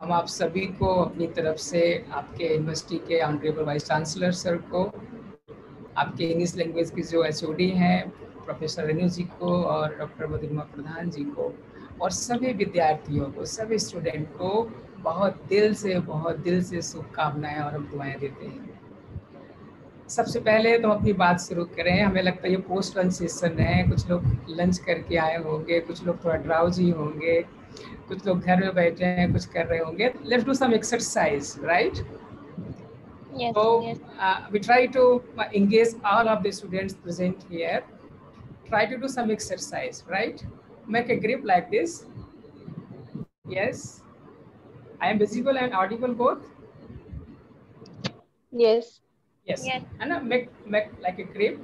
हम आप सभी को अपनी तरफ से, आपके यूनिवर्सिटी के ऑनरेबल वाइस चांसलर सर को, आपके इंग्लिश लैंग्वेज की जो एचओडी हैं प्रोफेसर रेनू जी को और डॉक्टर मधुरिमा प्रधान जी को और सभी विद्यार्थियों को, सभी स्टूडेंट को बहुत दिल से शुभकामनाएं और हम दुआएं देते हैं। सबसे पहले तो अपनी बात शुरू करें। हमें लगता है ये पोस्ट लंच सेशन है, कुछ लोग लंच करके आए होंगे, कुछ लोग थोड़ा ड्राउजी होंगे, कुछ लोग घर में बैठे हैं, कुछ कर रहे होंगे। Let's do some exercise, right? Yes, So yes. we try to engage all of the students present here. Try to do some exercise, right? Make a grip like this. Yes. I am visible and audible both. Yes. Yes. Yes. And make like a grip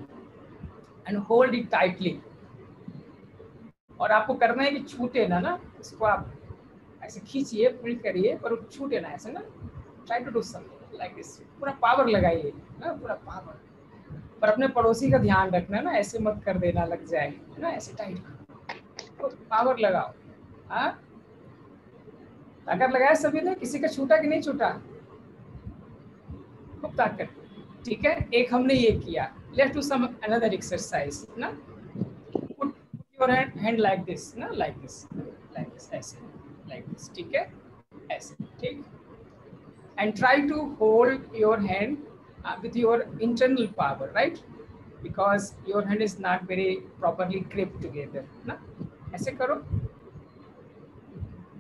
and hold it tightly. और आपको करना है कि छूटे ना, इसको आप ऐसे खींचिए, पुल करिए, पर छूटे ना ऐसे ना। Try to do something like this. पूरा पावर लगाइए ना, पूरा पावर। पर अपने पड़ोसी का ध्यान रखना ना, ऐसे मत कर देना लग जाए ना, ऐसे टाइट तो पावर लगाओ। हाँ, ताकत लगाया सभी ने, किसी का छूटा कि नहीं छूटा? खूब ताकत, ठीक है। एक हमने ये किया। Let's do some another exercise ना। Put your hand like this ना, लाइक दिस, ऐसे, लाइक दिस, ठीक है, ऐसे, ठीक। And try to hold your hand with your internal power, right? Because your hand is not very properly gripped together na, ऐसे करो।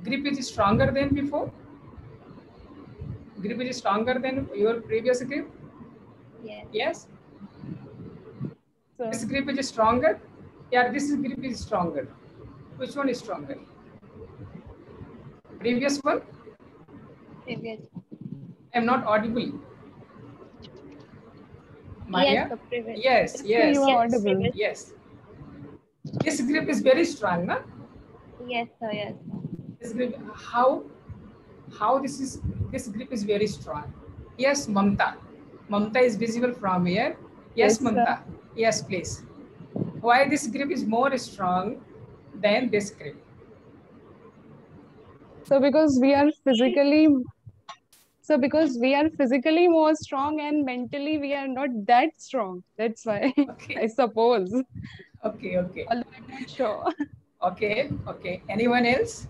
grip is stronger than before, grip is stronger than your previous grip. Yes. This grip is stronger. Yeah, this grip is stronger. Which one is stronger? Previous one? Previous. I am not audible. Maria? Yes, yes, you are audible. Yes. This grip is very strong, na? Yes, sir. Yes. This grip, how this grip is very strong. Yes, Mamta is visible from here. Yes, Mamta. Yes, please. Why this grip is more strong than this grip? So because we are physically more strong and mentally we are not that strong. That's why. Okay. I suppose. Okay. Although I'm not sure. Okay. Anyone else?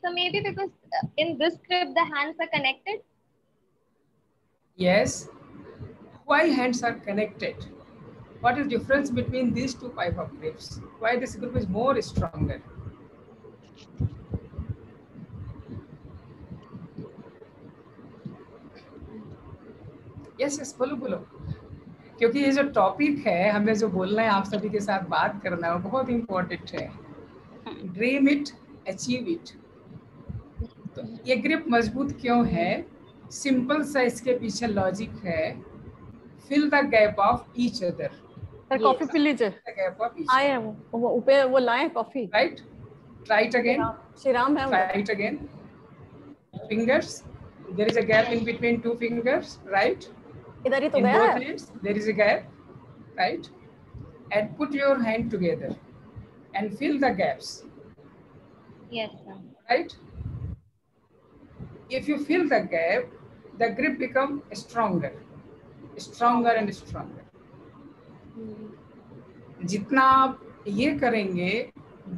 So maybe because in this grip the hands are connected. Yes. Why hands are connected? What is difference between these two type of grips? Why this grip is more stronger? Yes, बोलो। क्योंकि ये जो topic है, हमें जो बोलना है, आप सभी के साथ बात करना है, वो बहुत इम्पोर्टेंट है। Dream it, achieve it. तो ये ग्रिप मजबूत क्यों है? सिंपल सा इसके पीछे लॉजिक है। Fill the gap of each other. Coffee पी लीजिए। Gap of each. आए वो ऊपर वो लाए coffee. Right, try it again. Shriram है। Try it again. Fingers, there is a gap in between two fingers, right? इधर ही तो In गया both है। hands there is a gap, right? And put your hand together and fill the gaps. Yes, sir. Right? If you fill the gap, the grip becomes stronger and stronger. जितना आप ये करेंगे,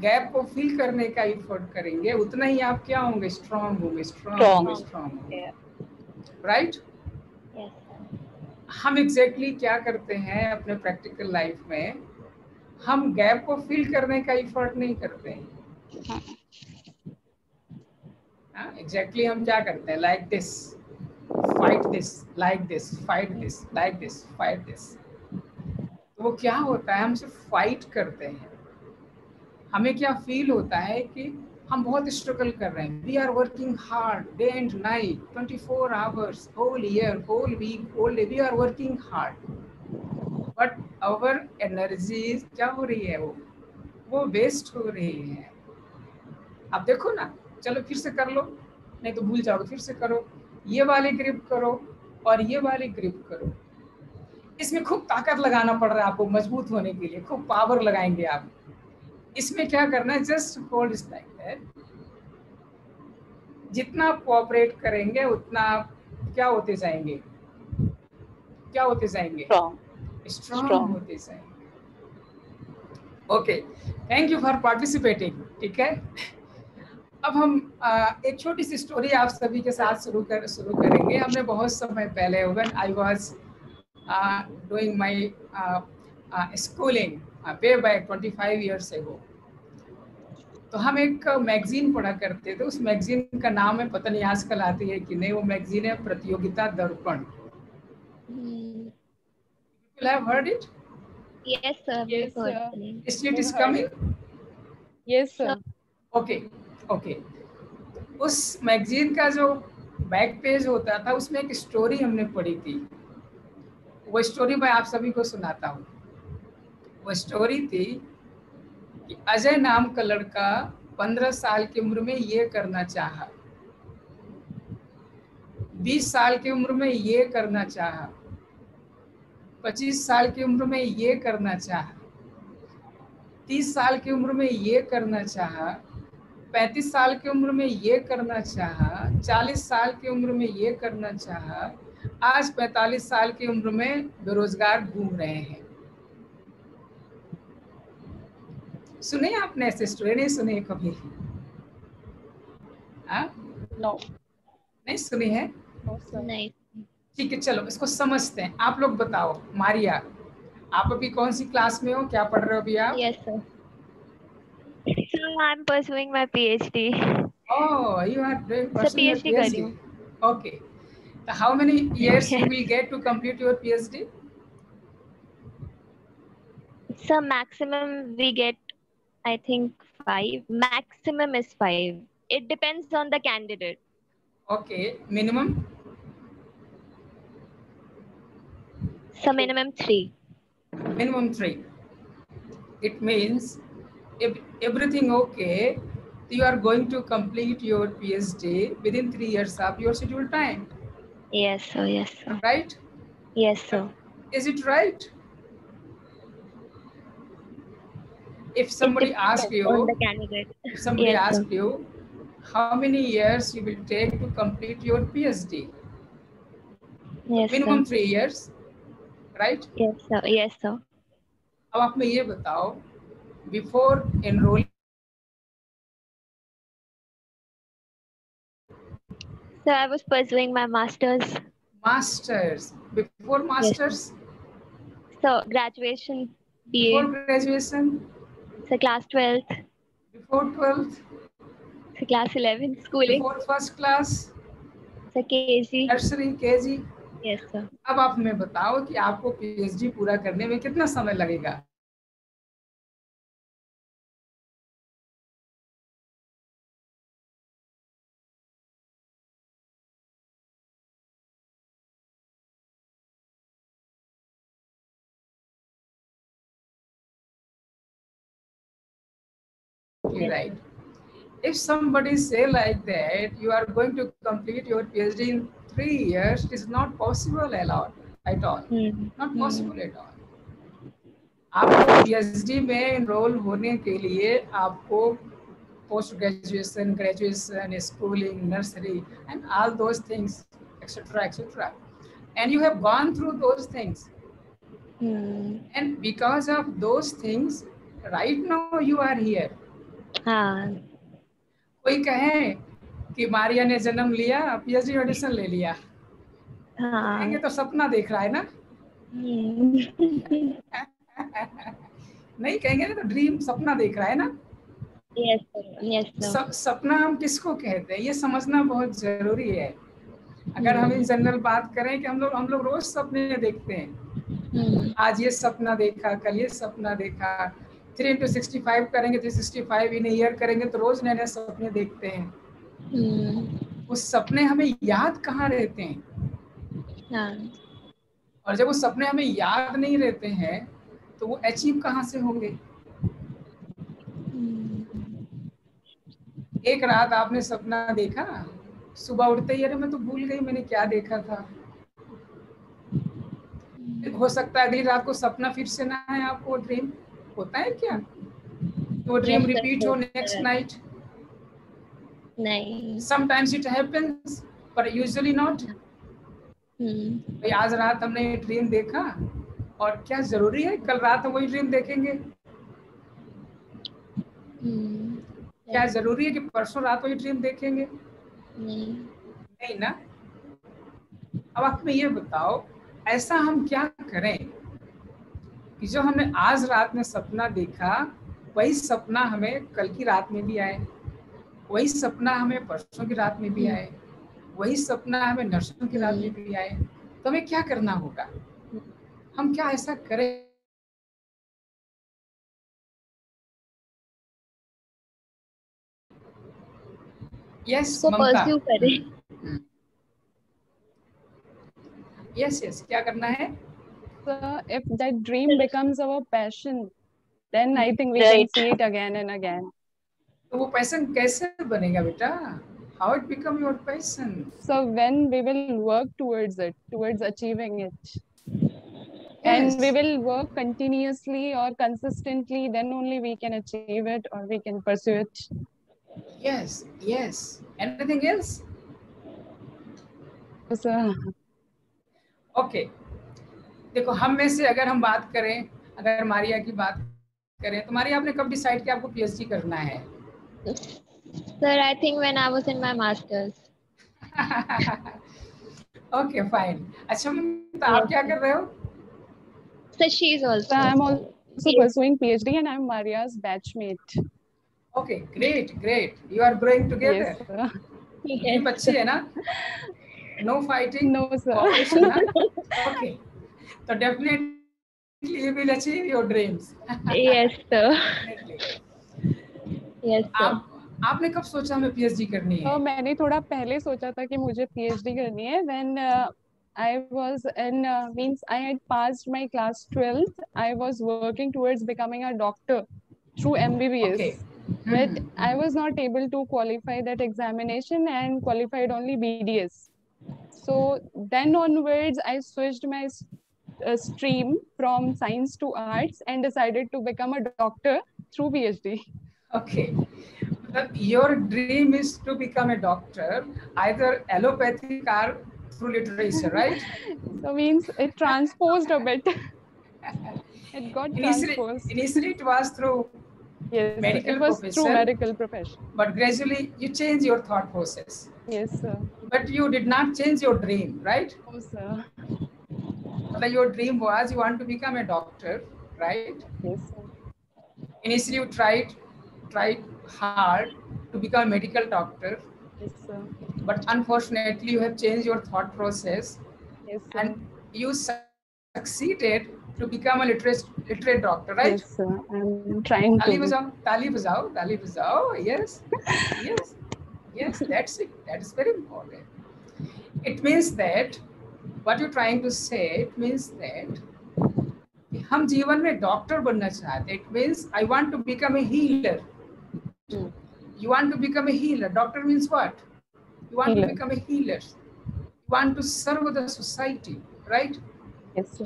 gap को fill करने का effort करेंगे, उतना ही आप क्या होंगे? स्ट्रांग होंगे। राइट? हम एग्जैक्टली क्या करते हैं अपने प्रैक्टिकल लाइफ में? हम गैप को फिल करने का एफर्ट नहीं करते हैं। एग्जैक्टली हम क्या करते हैं? Like this, fight this, like this, fight this, like this, fight this. तो वो क्या होता है? हम सिर्फ फाइट करते हैं। हमें क्या फील होता है कि हम बहुत स्ट्रगल कर रहे हैं। We are working hard day and night, 24 hours, whole year, whole week, whole day, we are working hard, but our energy क्या हो रही है? वो वेस्ट हो रही है। अब देखो ना, चलो फिर से कर लो, नहीं तो भूल जाओगे, फिर से करो। ये वाली ग्रिप करो और ये वाली ग्रिप करो। इसमें खूब ताकत लगाना पड़ रहा है आपको मजबूत होने के लिए, खूब पावर लगाएंगे आप। इसमें क्या करना है? Just hold it like that जितना कोऑपरेट करेंगे उतना क्या होते जाएंगे, क्या होते जाएंगे, स्ट्रॉन्ग होते जाएंगे। Okay, thank you for participating. ठीक है, अब हम एक छोटी सी स्टोरी आप सभी के साथ शुरू करेंगे। हमने बहुत समय पहले, when I was doing my schooling way back 25 years ago, तो हम एक मैगजीन पढ़ा करते थे। उस मैगजीन का नाम है, पता नहीं आजकल आती है कि नहीं, वो मैगजीन है प्रतियोगिता दर्पण। You have heard it? Yes, sir. Yes, We've heard sir. the name. Still it is I've heard coming? it. Yes, sir. Okay okay. उस मैगजीन का जो बैक पेज होता था उसमें एक स्टोरी हमने पढ़ी थी। वो स्टोरी मैं आप सभी को सुनाता हूँ। वो स्टोरी थी कि अजय नाम का लड़का 15 साल की उम्र में ये करना चाहा, 20 साल की उम्र में ये करना चाहा, 25 साल की उम्र में ये करना चाहा, 30 साल की उम्र में ये करना चाहा, 35 साल की उम्र में ये करना चाहा, 40 साल की उम्र में ये करना चाहा, आज 45 साल की उम्र में बेरोजगार घूम रहे हैं। सुने आपने ऐसे स्टोरी? नहीं सुने कभी? No. नहीं सुनी है? No, sir. Nice. ठीक है, चलो इसको समझते हैं। आप लोग बताओ, मारिया आप अभी कौन सी क्लास में हो, क्या पढ़ रहे हो अभी आप? Yes, sir. So I'm pursuing my PhD. Oh, you are pursuing your PhD कर रही PhD. हूँ. Okay. So how many years you will get to complete your PhD? So maximum we get, I think 5. Maximum is 5. It depends on the candidate. Okay. Minimum? So minimum 3. Minimum 3. It means if everything okay, you are going to complete your PhD within 3 years of your scheduled time. Yes, sir. Yes, sir. Right? Yes, sir. Is it right? If somebody asks On the you, candidate. if somebody Yes, asks sir. you, how many years you will take to complete your PhD? Yes, Minimum sir. 3 years, right? Yes, sir. Yes, sir. अब आप में ये बताओ, before enrolling, So I was pursuing my master's. masters, before masters, So graduation, before BA. graduation, So class 12th. before 12th, So class 11, schooling. before first class, So KG. nursery, KG. Yes, sir. अब आप हमें बताओ कि आपको PhD पूरा करने में कितना समय लगेगा? Right. If somebody say like that, you are going to complete your PhD in 3 years, it is not possible at all. Not possible at all. आपको PhD में एनरोल होने के लिए आपको post graduation, graduation, schooling, nursery and all those things etcetera etcetera, and you have gone through those things, and because of those things right now you are here. हाँ. कोई कहे कि मारिया ने जन्म लिया, PhD एडमिशन ले लिया, हाँ. कहेंगे तो सपना देख रहा है ना? नहीं कहेंगे ना, तो ड्रीम, सपना देख रहा है ना? Yes, sir. Yes, sir. सपना हम किसको कहते हैं, ये समझना बहुत जरूरी है। अगर हम इन जनरल बात करें कि हम लोग रोज सपने देखते हैं, आज ये सपना देखा, कल ये सपना देखा, 3 into 65 करेंगे, 365 इन ईयर करेंगे, तो रोज नए नए सपने देखते हैं। उस सपने हमें याद कहाँ रहते हैं? हाँ. और जब वो सपने हमें याद नहीं रहते हैं तो वो अचीव कहाँ से होंगे? एक रात आपने सपना देखा, सुबह उठते ही अरे मैं तो भूल गई मैंने क्या देखा था। हो सकता है अगली रात को सपना फिर से ना है, आपको ड्रीम होता है क्या? तो वो ड्रीम रिपीट हो नेक्स्ट नाइट। नहीं। Sometimes it happens, but usually not. भाई आज रात हमने ड्रीम देखा, और क्या जरूरी है कल रात हम वही ड्रीम देखेंगे? क्या जरूरी है कि परसों रात वही ड्रीम देखेंगे? नहीं ना। अब आप में ये बताओ, ऐसा हम क्या करें कि जो हमने आज रात में सपना देखा वही सपना हमें कल की रात में भी आए, वही सपना हमें परसों की रात में भी आए, वही सपना हमें नरसों की रात में भी आए? तो हमें क्या करना होगा? हम क्या ऐसा करें? यस ममता, यस यस, क्या करना है? So if that dream becomes our passion, then I think we can see it again and again. तो वो पैशन कैसे बनेगा बेटा? How it become your passion? So when we will work towards it, towards achieving it, Yes. and we will work continuously or consistently, then only we can achieve it or we can pursue it. Yes, yes. Anything else? So, Okay. देखो, हम में से अगर हम बात करें, अगर मारिया की बात करें, तो मारिया आपने कब डिसाइड किया आपको पीएचडी करना है? Sir, I think when I was in my masters. Okay, fine. अच्छा, तो आप क्या कर रहे हो? So she is also. So I'm also pursuing PhD and I'm Maria's batchmate. Okay, great, great. You are growing together. Yes, sir. ये अच्छी है ना? No fighting. No, sir. Cooperation, ना? Okay. So definitely you will achieve your dreams. Yes, sir. Yes, sir. आपने कब सोचा हमें PhD करनी है? तो मैंने थोड़ा पहले सोचा था कि मुझे पीएचडी करनी है. When I was in means I had passed my class 12th. I was working towards becoming a doctor through MBBS. Okay. But I was not able to qualify that examination and qualified only BDS. So then onwards, I switched my stream from science to arts and decided to become a doctor through PhD. Okay. Your dream is to become a doctor, either allopathic or through literature, right? So means it transposed a bit. It got transposed. Initially it was through medical it was profession, through medical profession. But gradually you change your thought process. Yes, sir. But you did not change your dream, right? No, sir. But your dream was you want to become a doctor, right? Yes, sir. Initially you tried hard to become a medical doctor. Yes, sir. But unfortunately you have changed your thought process. Yes, sir. And you succeeded to become a literate doctor, right? Yes, sir. I'm trying to. Tali bajao. Yes, yes, yes. That's it. That is very important. It means that what you're trying to say. It means that हम जीवन में doctor बनना चाहते. It means I want to become a healer. You want to become a healer. Doctor means what? You want to become a healer. You want to serve the society, right? Yes, sir.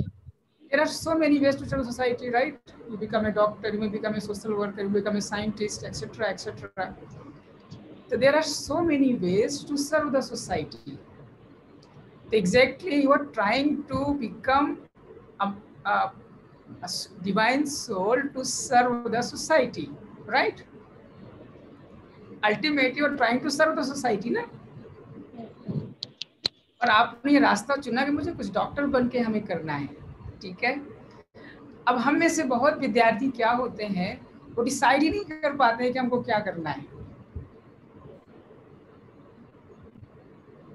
There are so many ways to serve society, right? You become a doctor, you may become a social worker, you become a scientist, etc., etc. So there are so many ways to serve the society. Exactly, you are trying to become a divine soul to serve the society, right? Ultimately, you are trying to serve the society, ना? और आपने ये रास्ता चुना कि मुझे कुछ doctor बन के हमें करना है, ठीक है? अब हम में से बहुत विद्यार्थी क्या होते हैं, वो डिसाइड ही नहीं कर पाते हैं कि हमको क्या करना है.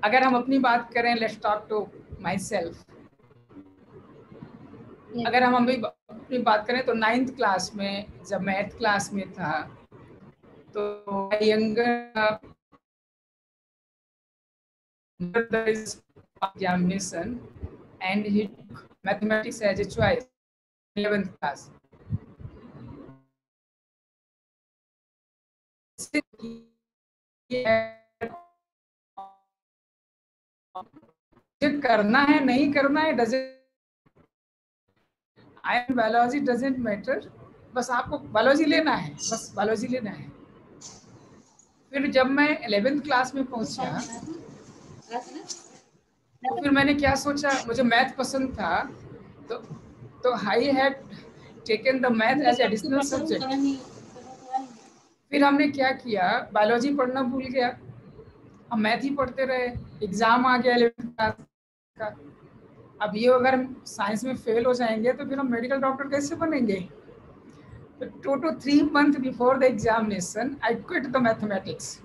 अगर हम अपनी बात करें, let's talk to myself. अगर हम अपनी बात करें तो 9th क्लास में जब मैं 8th क्लास में था तो younger examination and he took mathematics as a choice 11th class. करना है नहीं करना है बायोलॉजी डजंट मैटर. बस आपको बायोलॉजी लेना है, बस बायोलॉजी लेना है. फिर जब मैं 11th क्लास में पहुंचा तो फिर मैंने क्या सोचा, मुझे मैथ पसंद था, तो I had taken the math as additional subject. फिर हमने क्या किया, बायोलॉजी पढ़ना भूल गया, हम मैथ ही पढ़ते रहे। एग्जाम आ गया 11th क्लास का। अब ये अगर हम साइंस में फेल हो जाएंगे तो फिर हम मेडिकल डॉक्टर कैसे बनेंगे? तो 2 to 3 months before the examination I quit the mathematics,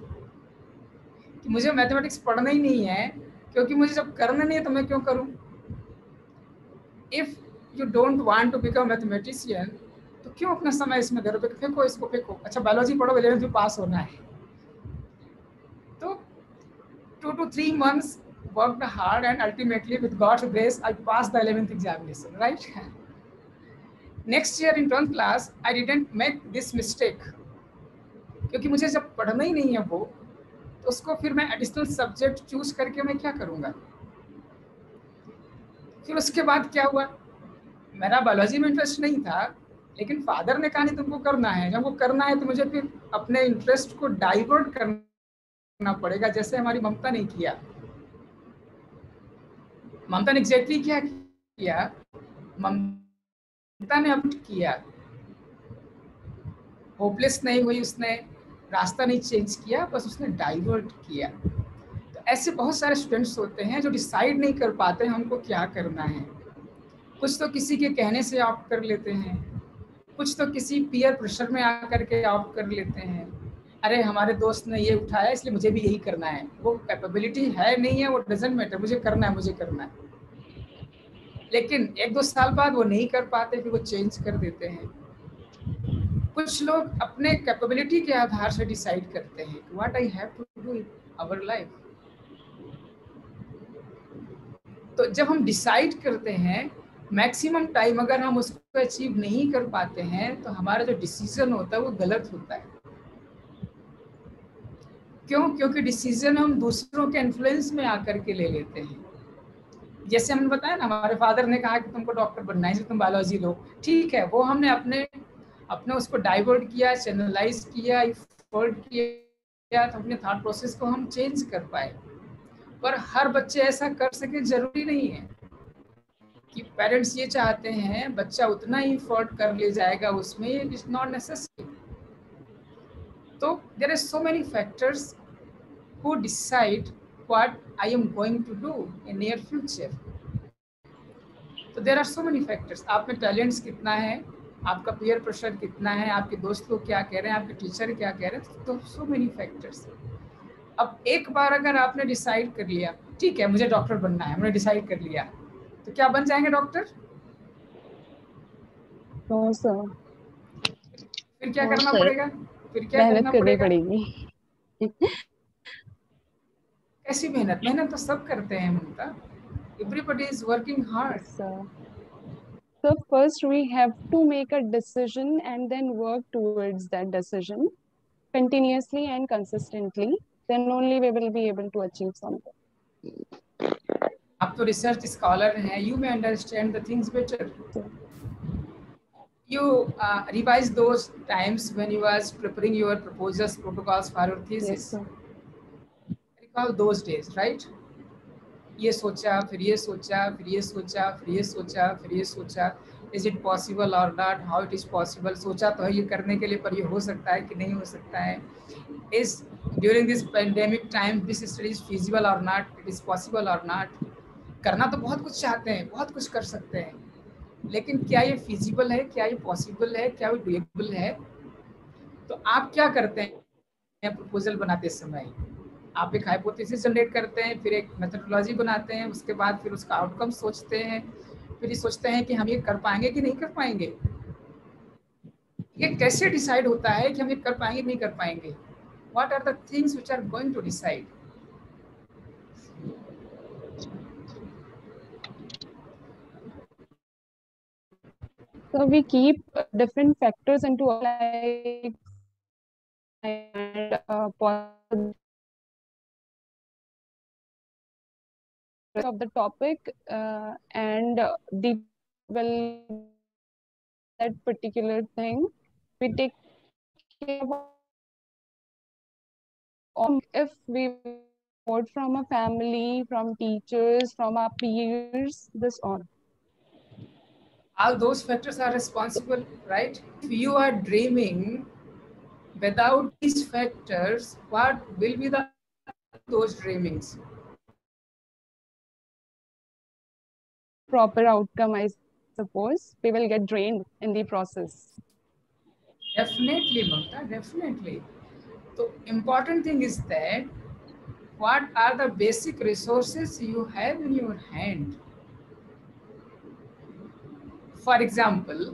कि मुझे मैथमेटिक्स पढ़ना ही नहीं है, क्योंकि मुझे जब करना नहीं है तो मैं क्यों करूं? If you don't want to become mathematician तो क्यों अपना समय इसमें घर पे फेंको, इसको फेंको। अच्छा बायोलॉजी पढ़ो, 11th में पास होना है। तो 2 to 3 months worked hard and ultimately with God's grace I passed the 11th examination, right? Next year in 12th class I didn't make this mistake, क्योंकि मुझे जब पढ़ना ही नहीं है वो, तो उसको फिर मैं एडिशनल सब्जेक्ट चूज करके मैं क्या करूँगा? फिर उसके बाद क्या हुआ, मेरा बायोलॉजी में इंटरेस्ट नहीं था, लेकिन फादर ने कहा नहीं तुमको करना है। जब वो करना है तो मुझे फिर अपने इंटरेस्ट को डाइवर्ट करना पड़ेगा, जैसे हमारी ममता ने किया। ममता ने एग्जैक्टली क्या किया, ममता ने अब किया, होपलेस नहीं हुई, उसने रास्ता नहीं चेंज किया, बस उसने डाइवर्ट किया। तो ऐसे बहुत सारे स्टूडेंट्स होते हैं जो डिसाइड नहीं कर पाते हमको क्या करना है। कुछ तो किसी के कहने से ऑप्ट कर लेते हैं, कुछ तो किसी पीयर प्रेशर में आकर के ऑप्ट कर लेते हैं, अरे हमारे दोस्त ने ये उठाया इसलिए मुझे भी यही करना है। वो कैपेबिलिटी है नहीं है, वो डजंट मैटर, मुझे करना है, मुझे करना है। लेकिन 1-2 साल बाद वो नहीं कर पाते, फिर वो चेंज कर देते हैं। कुछ लोग अपने कैपेबिलिटी के आधार से डिसाइड करते हैं what I have to do in our life. तो जब हम डिसाइड करते हैं, मैक्सिमम टाइम अगर हम उसको अचीव नहीं कर पाते हैं तो हमारा जो डिसीजन होता है वो गलत होता है। क्यों? क्योंकि डिसीजन हम दूसरों के इन्फ्लुएंस में आकर के ले लेते हैं। जैसे हमने बताया ना, हमारे फादर ने कहा कि तुमको डॉक्टर बनना है, तुम बायोलॉजी लो, ठीक है, वो हमने अपने अपने उसको डाइवर्ट किया, चैनलाइज किया, इफर्ट किया, तो अपने थॉट प्रोसेस को हम चेंज कर पाए। पर हर बच्चे ऐसा कर सके जरूरी नहीं है। कि पेरेंट्स ये चाहते हैं बच्चा उतना ही इफर्ट कर ले जाएगा उसमें, इट इज नॉट नेसेसरी। तो there are so many factors who decide what I am going to do in near future. तो there are so many factors. आप में टैलेंट्स कितना है, आपका पीयर प्रेशर कितना है, आपके दोस्त लोग क्या कह रहे हैं, आपके टीचर क्या कह रहे हैं, तो सो मेनी फैक्टर्स। अब एक बार अगर आपने डिसाइड कर लिया, ठीक है मुझे डॉक्टर बनना है, हमने डिसाइड कर लिया, तो क्या बन जाएंगे डॉक्टर? नो सर, फिर क्या No, करना sir. पड़ेगा? फिर क्या मेहनत करना करनी पड़ेगा? पड़ेगी। कैसी मेहनत? मेहनत तो सब करते हैं Mamata, everybody is working hard. Yes, sir. So first we have to make a decision and then work towards that decision continuously and consistently. Then only we will be able to achieve something. आप तो research scholar हैं, you may understand the things better. So, You revise those times when you was preparing your proposals, protocols for your yes, thesis. sir. Recall those days, right? ये सोचा, फिर ये सोचा, फिर ये सोचा, फिर ये सोचा, फिर ये सोचा, इज इट पॉसिबल और not, how it is possible. सोचा तो है ये करने के लिए, पर ये हो सकता है कि नहीं हो सकता है। Is during this pandemic time this study is feasible और नॉट, इट इज पॉसिबल और नॉट। करना तो बहुत कुछ चाहते हैं, बहुत कुछ कर सकते हैं, लेकिन क्या ये फिजिबल है, क्या ये पॉसिबल है, क्या ये डुएबल है? तो आप क्या करते हैं प्रपोजल बनाते समय? आप एक हाइपोथेसिस जनरेट करते हैं, फिर एक मेथोडोलॉजी बनाते हैं, उसके बाद फिर उसका आउटकम सोचते हैं, फिर ये सोचते हैं कि हम ये कर पाएंगे कि नहीं कर पाएंगे। ये कैसे डिसाइड होता है कि हम ये कर पाएंगे नहीं कर पाएंगे? What are the things which are going to decide? So we keep different factors into our life and of the topic and the well that particular thing we take care of if we support from a family, from teachers, from our peers, this all those factors are responsible, right? If you are dreaming without these factors, what will be the those dreamings? proper outcome, I suppose. We will get drained in the process. Definitely, Mamta, definitely. So important thing is that what are the basic resources you have in your hand? For example,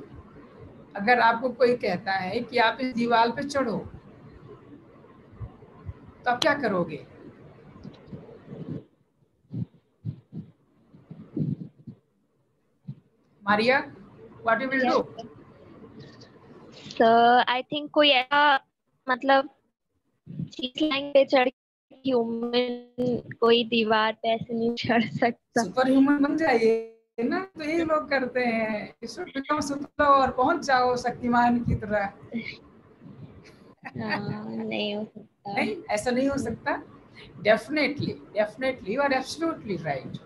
अगर आपको कोई कहता है कि आप इस दीवार पे चढ़ो, तो आप क्या करोगे? Maria, what you will Yes. do? So I think कोई ऐसा मतलब चीज लाइन पे चढ़ ह्यूमन कोई दीवार पे ऐसे नहीं चढ़ सकता. सुपर ह्यूमन बन जाइए ना, तो यही लोग करते हैं. सुपर और पहुंच जाओ शक्तिमान की तरह. नहीं हो सकता. नहीं, ऐसा नहीं हो सकता. Definitely, definitely, you are absolutely right.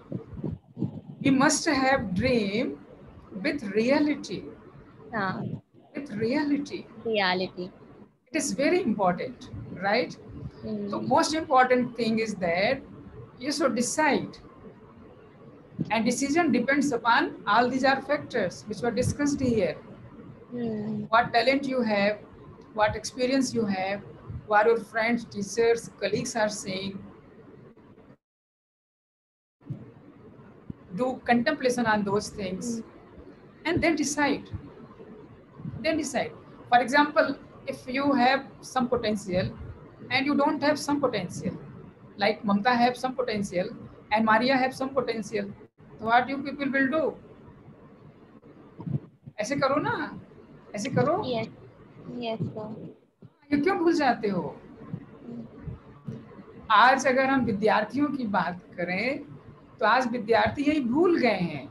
We must have dream with reality. With reality. Reality. It is very important, right? The most important thing is that you should decide. And decision depends upon all these are factors which were discussed here. What talent you have, what experience you have, what your friends, teachers, colleagues are saying. Do contemplation on those things and then decide. Then decide. For example, if you have some potential and you don't have some potential, like Mamta have some potential and Maria have some potential, so what you people will do? ऐसे करो ना, ऐसे करो. Yes. Yes, sir. ये क्यों भूल जाते हो? आज अगर हम विद्यार्थियों की बात करें तो आज विद्यार्थी यही भूल गए हैं.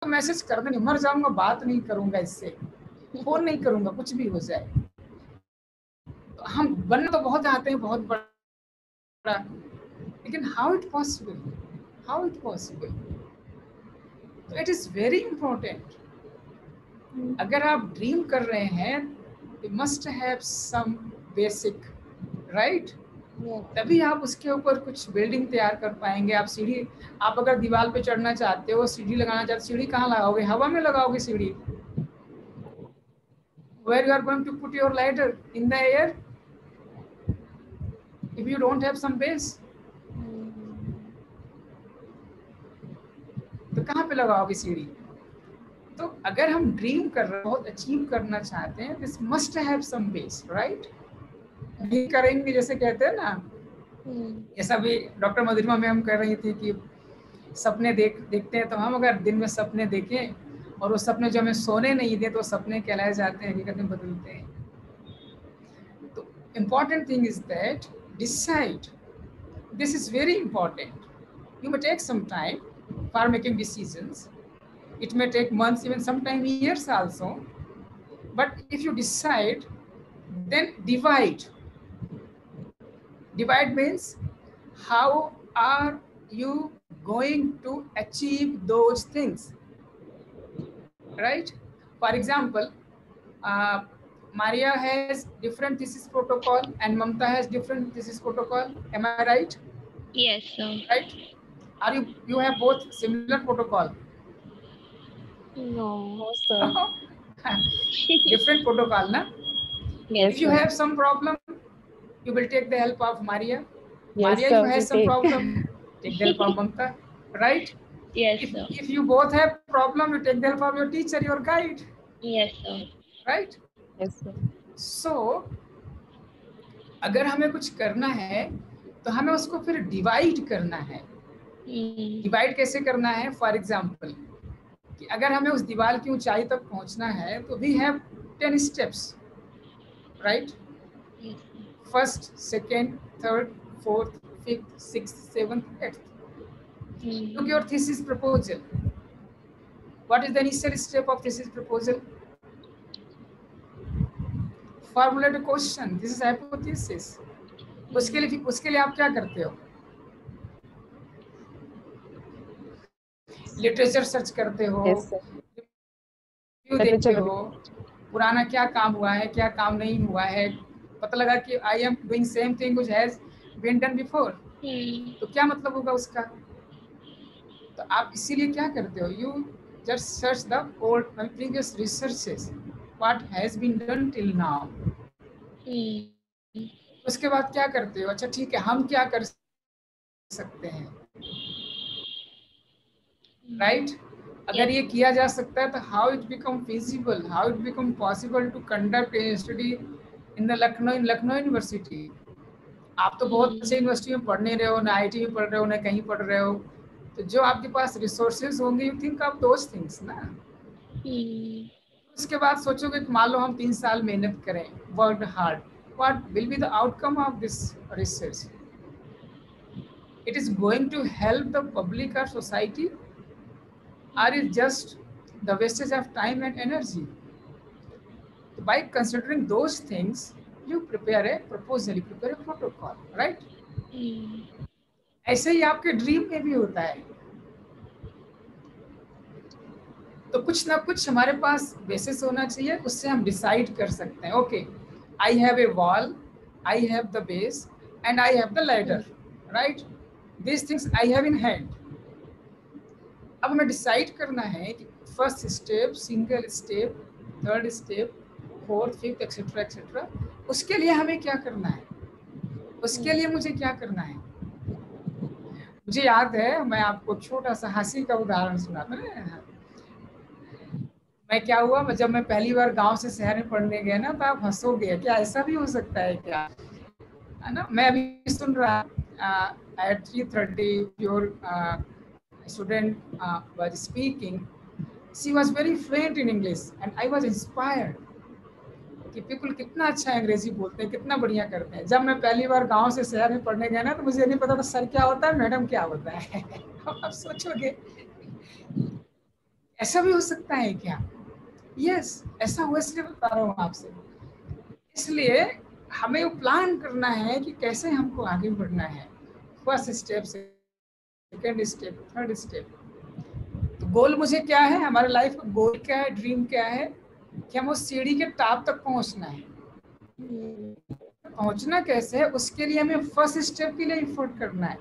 मैसेज कर देंगे, मर जाऊंगा, बात नहीं करूंगा, इससे फोन नहीं करूंगा, कुछ भी हो जाए. तो हम बनना तो बहुत चाहते हैं, बहुत बड़ा, लेकिन how it possible, how it possible. तो इट इज वेरी इंपॉर्टेंट. अगर आप ड्रीम कर रहे हैं, you must have some basic, right? तभी आप उसके ऊपर कुछ बिल्डिंग तैयार कर पाएंगे. आप सीढ़ी, आप अगर दीवार पे चढ़ना चाहते हो, सीढ़ी लगाना चाहते हो, सीढ़ी कहाँ लगाओगे? हवा में लगाओगे सीढ़ी. Where you are going to put your ladder? In the air? If you don't have some base, तो कहाँ पे लगाओगे सीढ़ी? तो अगर हम ड्रीम कर रहे हैं, बहुत अचीव करना चाहते हैं, this must have some base, right? नहीं करेंगे, जैसे कहते हैं ना, ऐसा भी डॉक्टर मधुरिमा मैम कह रही थी कि सपने देखते हैं, तो हम अगर दिन में सपने देखें और वो सपने जो हमें सोने नहीं दे, तो सपने कहलाए जाते हैं, हकीकत में बदलते हैं. तो important thing is that decide. This is very important. You may take some time for making decisions. It may take months, even sometimes years also. But if you decide, then divide. Divide means how are you going to achieve those things, right? For example, Maria has different thesis protocol and Mamta has different thesis protocol. Am I right? Yes, sir. Right? Are you have both similar protocol? No, sir. Different protocol, na? Yes, if you sir. have some problem, you will take the help of Maria. Yes, Maria, sir, you have some take. problem, take the help of Mamta, right? Yes, sir. If you both have problem, you take the help of your teacher, your guide. Yes, sir. Right? Yes, sir. So, अगर हमें कुछ करना है, तो हमें उसको फिर divide करना है. डिवाइड कैसे करना है? फॉर एग्जाम्पल, कि अगर हमें उस दीवार की ऊंचाई तक पहुंचना है, तो we have 10 steps, right? First, second, third, fourth, fifth, sixth, seventh, eighth. Look your thesis proposal. What is the initial step of thesis proposal? Formulate a question. This is hypothesis. उसके लिए आप क्या करते हो? लिटरेचर सर्च करते हो, review देखते हो, पुराना क्या काम हुआ है, क्या काम नहीं हुआ है, पता लगा कि I am doing same thing which has been done before, तो क्या मतलब होगा उसका? तो आप इसीलिए क्या करते हो? You just search the old previous researches, what has been done till now. उसके बाद क्या करते हो? अच्छा ठीक है, हम क्या कर सकते हैं, राइट? अगर ये किया जा सकता है तो how it become feasible, how it become possible to conduct a study in the Lucknow university. आप तो बहुत अच्छे यूनिवर्सिटी में पढ़ने रहे हो, ना आईटी में पढ़ रहे हो, ना कहीं पढ़ रहे हो, तो जो आपके पास रिसोर्सेज होंगे, you think of those things ना। उसके बाद सोचोगे कि मान लो हम 3 साल मेहनत करें, work hard, what will be the outcome of this research? It is going to help the public और society, or is just the wastage of time and energy? By considering those things, you prepare a proposal, you prepare a protocol, right? ऐसे ही आपके dream में भी होता है। तो कुछ ना कुछ हमारे पास बेसिस होना चाहिए, उससे हम डिसाइड कर सकते हैं, okay I have a wall, I have the base and I have the ladder, right? This things I have in hand. अब हमें डिसाइड करना है कि first step, single step, third step, fourth, fifth, etcetera etcetera, उसके लिए हमें क्या करना है, उसके लिए मुझे क्या करना है। मुझे याद है, मैं आपको छोटा सा हंसी का उदाहरण सुनाता हूं। मैं क्या हुआ, जब मैं पहली बार गांव से शहर में पढ़ने गया ना, तो आप हंसोगे, क्या ऐसा भी हो सकता है क्या, है ना? मैं अभी सुन रहा at 3:30 your student was speaking. She was very fluent in English and I was inspired कि पीपल कितना अच्छा अंग्रेजी बोलते हैं, कितना बढ़िया करते हैं। जब मैं पहली बार गांव से शहर में पढ़ने गया ना, तो मुझे नहीं पता था सर क्या होता है, मैडम क्या होता है। अब आप सोचोगे ऐसा भी हो सकता है क्या? यस, ऐसा हुआ, इसलिए बता रहा हूँ आपसे। इसलिए हमें प्लान करना है कि कैसे हमको आगे बढ़ना है। First step, second step, third step. तो गोल मुझे क्या है, हमारे लाइफ का गोल क्या है, ड्रीम क्या है, कि हम उस सीढ़ी के टॉप तक पहुंचना है। पहुंचना कैसे है, उसके लिए हमें फर्स्ट स्टेप के लिए एफर्ट करना है,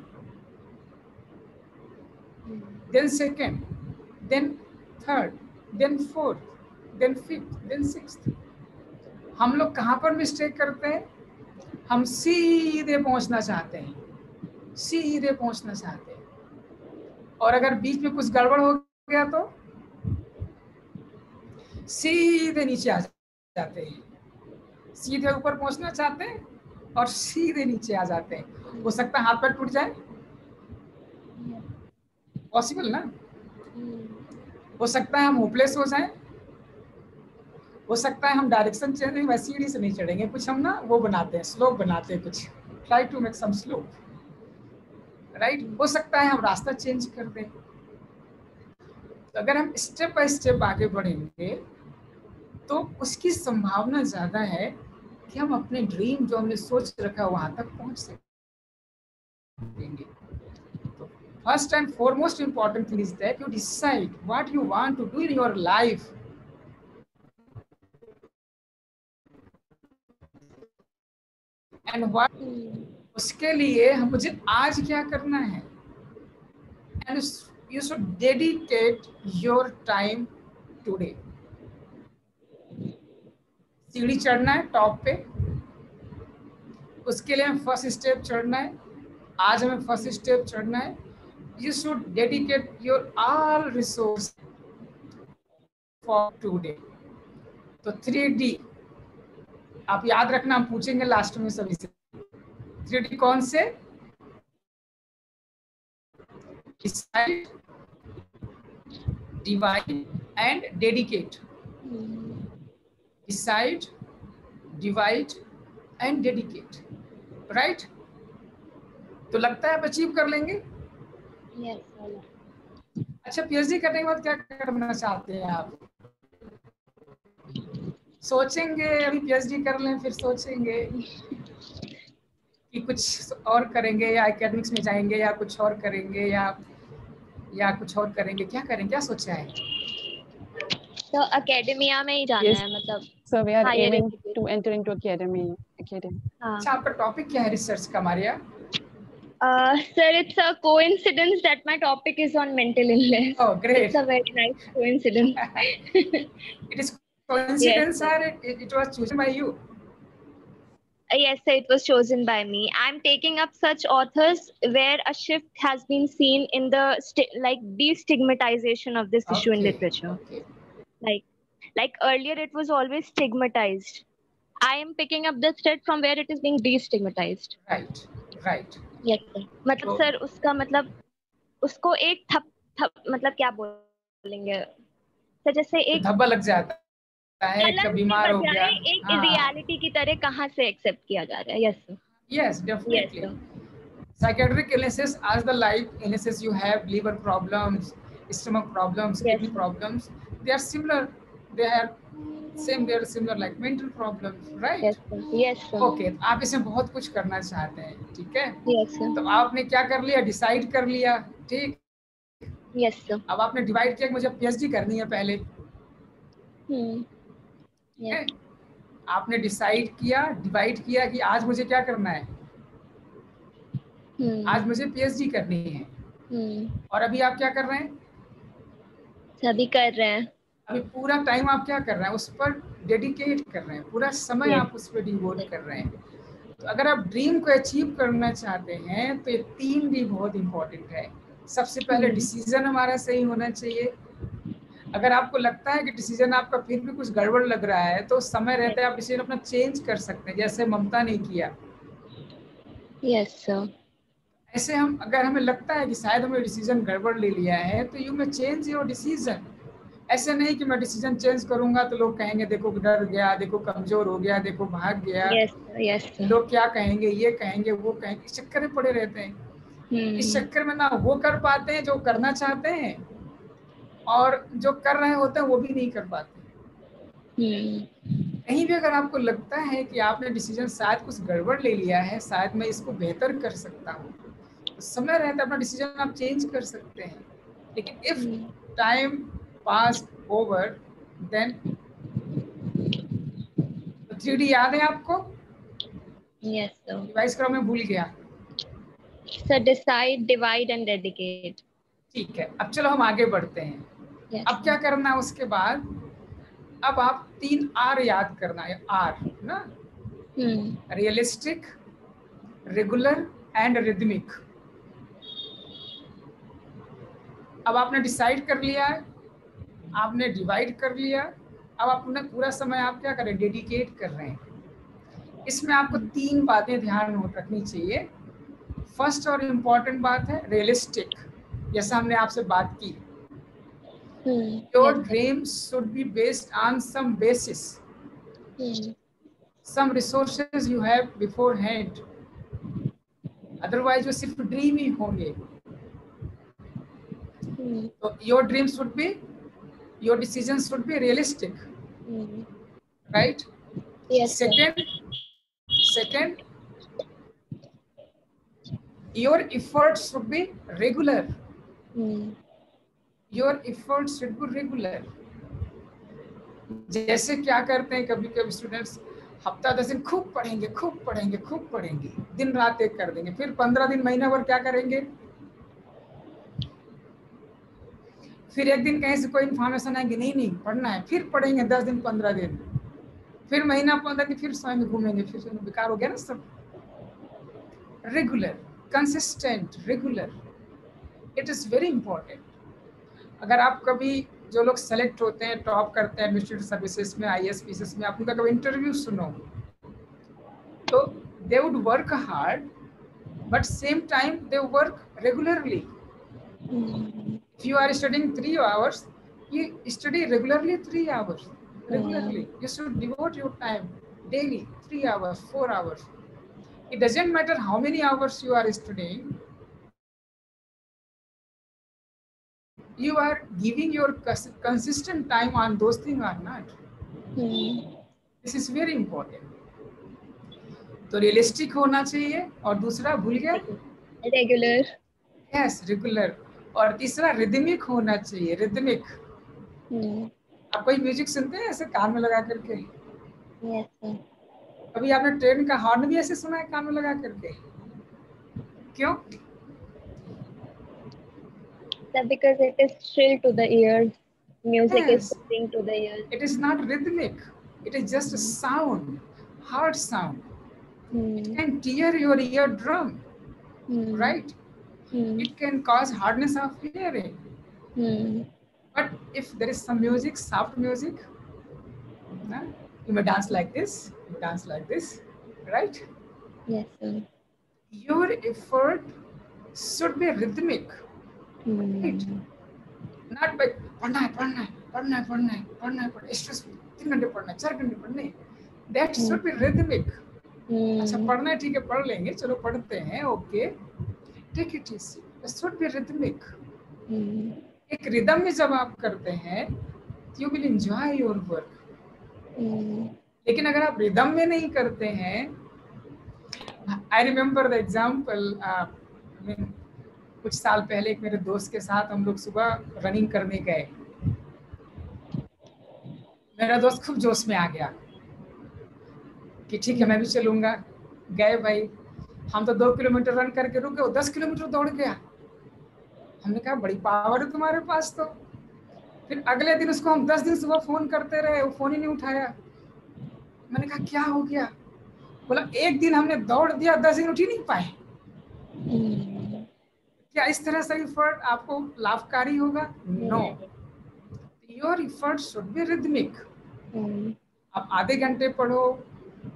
then second, then third, then fourth, then fifth, then sixth. हम लोग कहाँ पर मिस्टेक करते हैं? हम सीधे पहुंचना चाहते हैं, सीधे पहुंचना चाहते हैं, और अगर बीच में कुछ गड़बड़ हो गया तो सीधे नीचे आ जाते हैं। सीधे ऊपर पहुंचना चाहते हैं और सीधे नीचे आ जाते हैं। हो सकता है हाथ पैर टूट जाए, पॉसिबल ना? हो सकता है हम होपलेस हो जाएं, हो सकता है हम डायरेक्शन चेंज नहीं, वैसे सीढ़ी से नहीं चढ़ेंगे, कुछ हम ना वो बनाते हैं, स्लोप बनाते हैं, कुछ try to make some slope, right? हो सकता है हम रास्ता चेंज कर दें। तो अगर हम स्टेप बाय स्टेप आगे बढ़ेंगे तो उसकी संभावना ज्यादा है कि हम अपने ड्रीम जो हमने सोच रखा है वहां तक पहुंच सकेंगे। तो first and foremost important thing is that you decide what you want to do in your life, and what, उसके लिए मुझे आज क्या करना है, and you should dedicate your time today. सीढ़ी चढ़ना है टॉप पे, उसके लिए हमें फर्स्ट स्टेप चढ़ना है, आज हमें फर्स्ट स्टेप चढ़ना है। You should dedicate your all resource for today. तो 3D आप याद रखना, हम पूछेंगे लास्ट में सभी से। 3D कौन से? Decide, divide and dedicate. Decide, divide and dedicate, right? तो लगता है आप अचीव कर लेंगे? yes, अच्छा, पीएचडी करने के बाद क्या करना चाहते हैं आप? सोचेंगे अभी पीएचडी कर लें फिर सोचेंगे कि कुछ और करेंगे, या एकेडमिक्स में जाएंगे, या कुछ और करेंगे, या कुछ और करेंगे? क्या करें, क्या सोचा है? तो एकेडमिया में ही जाना Yes, है, मतलब so we are higher aiming education. to enter into academy. हाँ। अच्छा, आपका टॉपिक क्या है रिसर्च का, Maria? Sir, it's a coincidence that my topic is on mental illness. Oh, great. It's a very nice coincidence. It is coincidence, Yes, sir. or it was chosen by you? Yes, sir, it was chosen by me. I'm taking up such authors where a shift has been seen in the like destigmatization of this issue in Okay, literature. okay. Like earlier, it was always stigmatized. I am picking up the thread from where it is being destigmatized. Right, right. Yes, sir. मतलब तो sir उसका मतलब उसको एक थप मतलब क्या बोलेंगे सर, जैसे एक धब्बा लग जाता है, एक कलंक के बीमार हो गया। बजाय एक हाँ, रियलिटी की तरह कहाँ से एक्सेप्ट किया जा रहा है। Yes sir. yes, yes definitely. Sir. Psychiatric illnesses as the like illnesses you have, liver problems, stomach problems, yes kidney problems, they are similar. They are same. They are similar like mental problems, right? Sir. Yes sir. Okay, तो आप इसमें बहुत कुछ करना चाहते हैं, ठीक है? Yes sir. तो आपने क्या कर लिया, डिसाइड कर लिया, ठीक? Yes sir. अब आपने डिवाइड किया कि मुझे पीएचडी करनी है पहले, ठीक है? यस। आपने डिसाइड किया, डिवाइड किया कि आज मुझे क्या करना है, आज मुझे पीएचडी करनी है। और अभी आप क्या कर रहे हैं? सभी कर रहे हैं। अभी पूरा टाइम आप क्या कर रहे हैं, उस पर डेडिकेट कर रहे हैं, पूरा समय यस। आप उस पर डिवोट कर रहे हैं। तो अगर आप ड्रीम को अचीव करना चाहते हैं तो ये 3 भी बहुत इंपॉर्टेंट है। सबसे पहले डिसीजन हमारा सही होना चाहिए। अगर आपको लगता है कि डिसीजन आपका फिर भी कुछ गड़बड़ लग रहा है तो समय रहते आप डिसीजन अपना चेंज कर सकते हैं, जैसे ममता ने किया। Yes sir. ऐसे हम, अगर हमें लगता है कि शायद हमने डिसीजन गड़बड़ ले लिया है तो you may change your decision. ऐसे नहीं कि मैं डिसीजन चेंज करूंगा तो लोग कहेंगे देखो डर गया, देखो कमजोर हो गया, देखो भाग गया, यस सर। Yes sir. लोग क्या कहेंगे, ये कहेंगे, वो कहेंगे, इस चक्कर में पड़े रहते हैं। इस चक्कर में ना वो कर पाते हैं जो करना चाहते हैं, और जो कर रहे होते हैं वो भी नहीं कर पाते। कहीं भी अगर आपको लगता है कि आपने डिसीजन शायद कुछ गड़बड़ ले लिया है, शायद मैं इसको बेहतर कर सकता हूँ, तो समय रहता है अपना डिसीजन आप चेंज कर सकते हैं। लेकिन if time pass over then 3D याद है आपको? Yes sir. रिवाइज करो, मैं भूल गया। Sir decide, divide and dedicate. ठीक है, अब चलो हम आगे बढ़ते हैं। Yes, अब क्या करना है उसके बाद, अब आप 3 R याद करना है। R ना, रियलिस्टिक, रेगुलर एंड रिदमिक। अब आपने डिसाइड कर लिया है, आपने डिवाइड कर लिया, अब अपना पूरा समय आप क्या करें, डेडिकेट कर रहे हैं। इसमें आपको 3 बातें ध्यान रखनी चाहिए। फर्स्ट और इम्पॉर्टेंट बात है रियलिस्टिक, जैसा हमने आपसे बात की। Your dreams should be based on some basis, some resources you have beforehand. Otherwise वो सिर्फ ड्रीम ही होंगे। तो your dreams should be, your decisions should be realistic, right? Yes, Second, your efforts should be regular. Your efforts should be regular. जैसे क्या करते हैं कभी कभी स्टूडेंट्स, हफ्ता 10 दिन खूब पढ़ेंगे, खूब पढ़ेंगे, खूब पढ़ेंगे, दिन रात एक कर देंगे, फिर 15 दिन, महीना भर क्या करेंगे, फिर एक दिन कहीं से कोई इन्फॉर्मेशन आएगी, नहीं पढ़ना है, फिर पढ़ेंगे 10 दिन, 15 दिन, फिर महीना, 15 दिन, फिर स्वयं घूमेंगे, फिर बेकार हो गया ना सब। Regular, consistent, regular, it is very important. अगर आप कभी, जो लोग सेलेक्ट होते हैं, टॉप करते हैं एडमिनिस्ट्रेटिव सर्विसेज में, IAS पीसीएस में, आप उनका कभी इंटरव्यू सुनो तो they would work hard but same time they work regularly. If you are studying 3 hours, you study regularly 3 hours. Regularly, you should devote your time daily, 3 hours, 4 hours. It doesn't matter how many hours you are studying. you are giving your consistent time on those things or not. This is very important. तो realistic होना चाहिए, और दूसरा भूल गया, regular. Yes regular, और तीसरा rhythmic होना चाहिए, रिदमिक. आप कोई म्यूजिक सुनते हैं ऐसे कान में लगा करके? Yes sir. कभी आपने ट्रेन का हॉर्न भी ऐसे सुना है कान में लगा करके? क्यों? That because it is chill to the ears. Music is Yes. soothing to the ears. It is not rhythmic. It is just a sound, hard sound. It can tear your eardrum, right? It can cause hardness of hearing. But if there is some music, soft music, you may dance like this, you may dance like this, right? Yes, sir. Your effort should be rhythmic, right? Not by पढ़ना है, stress 3 घंटे पढ़ना है, 4 घंटे पढ़ने. That should be rhythmic. अच्छा पढ़ना है, ठीक है पढ़ लेंगे, चलो पढ़ते हैं, okay, take it easy. It should be rhythmic. एक रिदम में जब आप करते हैं, you will enjoy your work. लेकिन अगर आप रिदम में नहीं करते हैं, I remember the example, कुछ साल पहले एक मेरे दोस्त के साथ हम लोग सुबह रनिंग करने गए. मेरा दोस्त खूब जोश में आ गया कि ठीक है मैं भी चलूंगा. गए भाई, हम तो 2 किलोमीटर रन करके रुक गए, वो 10 किलोमीटर दौड़ गया. हमने कहा बड़ी पावर है तुम्हारे पास तो. फिर अगले दिन उसको हम 10 दिन सुबह फोन करते रहे, वो फोन ही नहीं उठाया. मैंने कहा क्या हो गया? बोला एक दिन हमने दौड़ दिया, 10 दिन उठ ही नहीं पाए. क्या इस तरह से एफर्ट आपको लाभकारी होगा? No. Your effort should be rhythmic. आप आधे घंटे पढ़ो,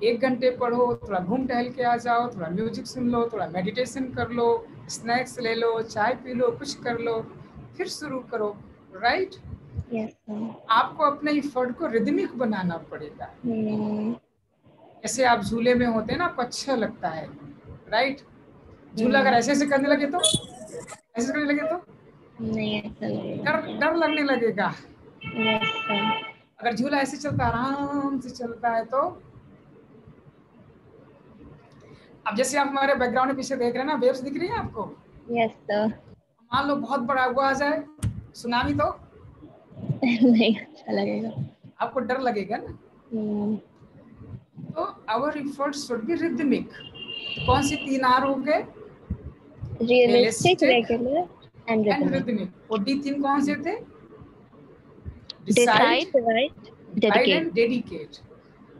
1 घंटे पढ़ो, थोड़ा घूम टहल के आ जाओ, थोड़ा म्यूजिक सुन लो, थोड़ा मेडिटेशन कर लो, स्नैक्स ले लो, चाय पी लो, कुछ कर लो, फिर शुरू करो, राइट? आपको अपने एफर्ट को रिदमिक बनाना पड़ेगा. ऐसे आप झूले में होते हैं ना, आपको अच्छा लगता है, राइट? झूला अगर ऐसे ऐसे करने लगे तो, ऐसे करने लगे तो नहीं, डर लगने लगेगा. yes, अगर झूला ऐसे चलता, आराम से चलता है तो. अब जैसे आप हमारे बैकग्राउंड में पीछे देख रहे हैं ना, वेव्स दिख रही है आपको? Yes sir. मान लो बहुत बड़ा हुआ आ जाए सुनामी तो नहीं अच्छा लगेगा, आपको डर लगेगा ना. तो our efforts should be rhythmic. कौन सी 3 आर हो गए? Realistic, regular and rhythmic. और D3 कौन से थे? Decide, right, and dedicate.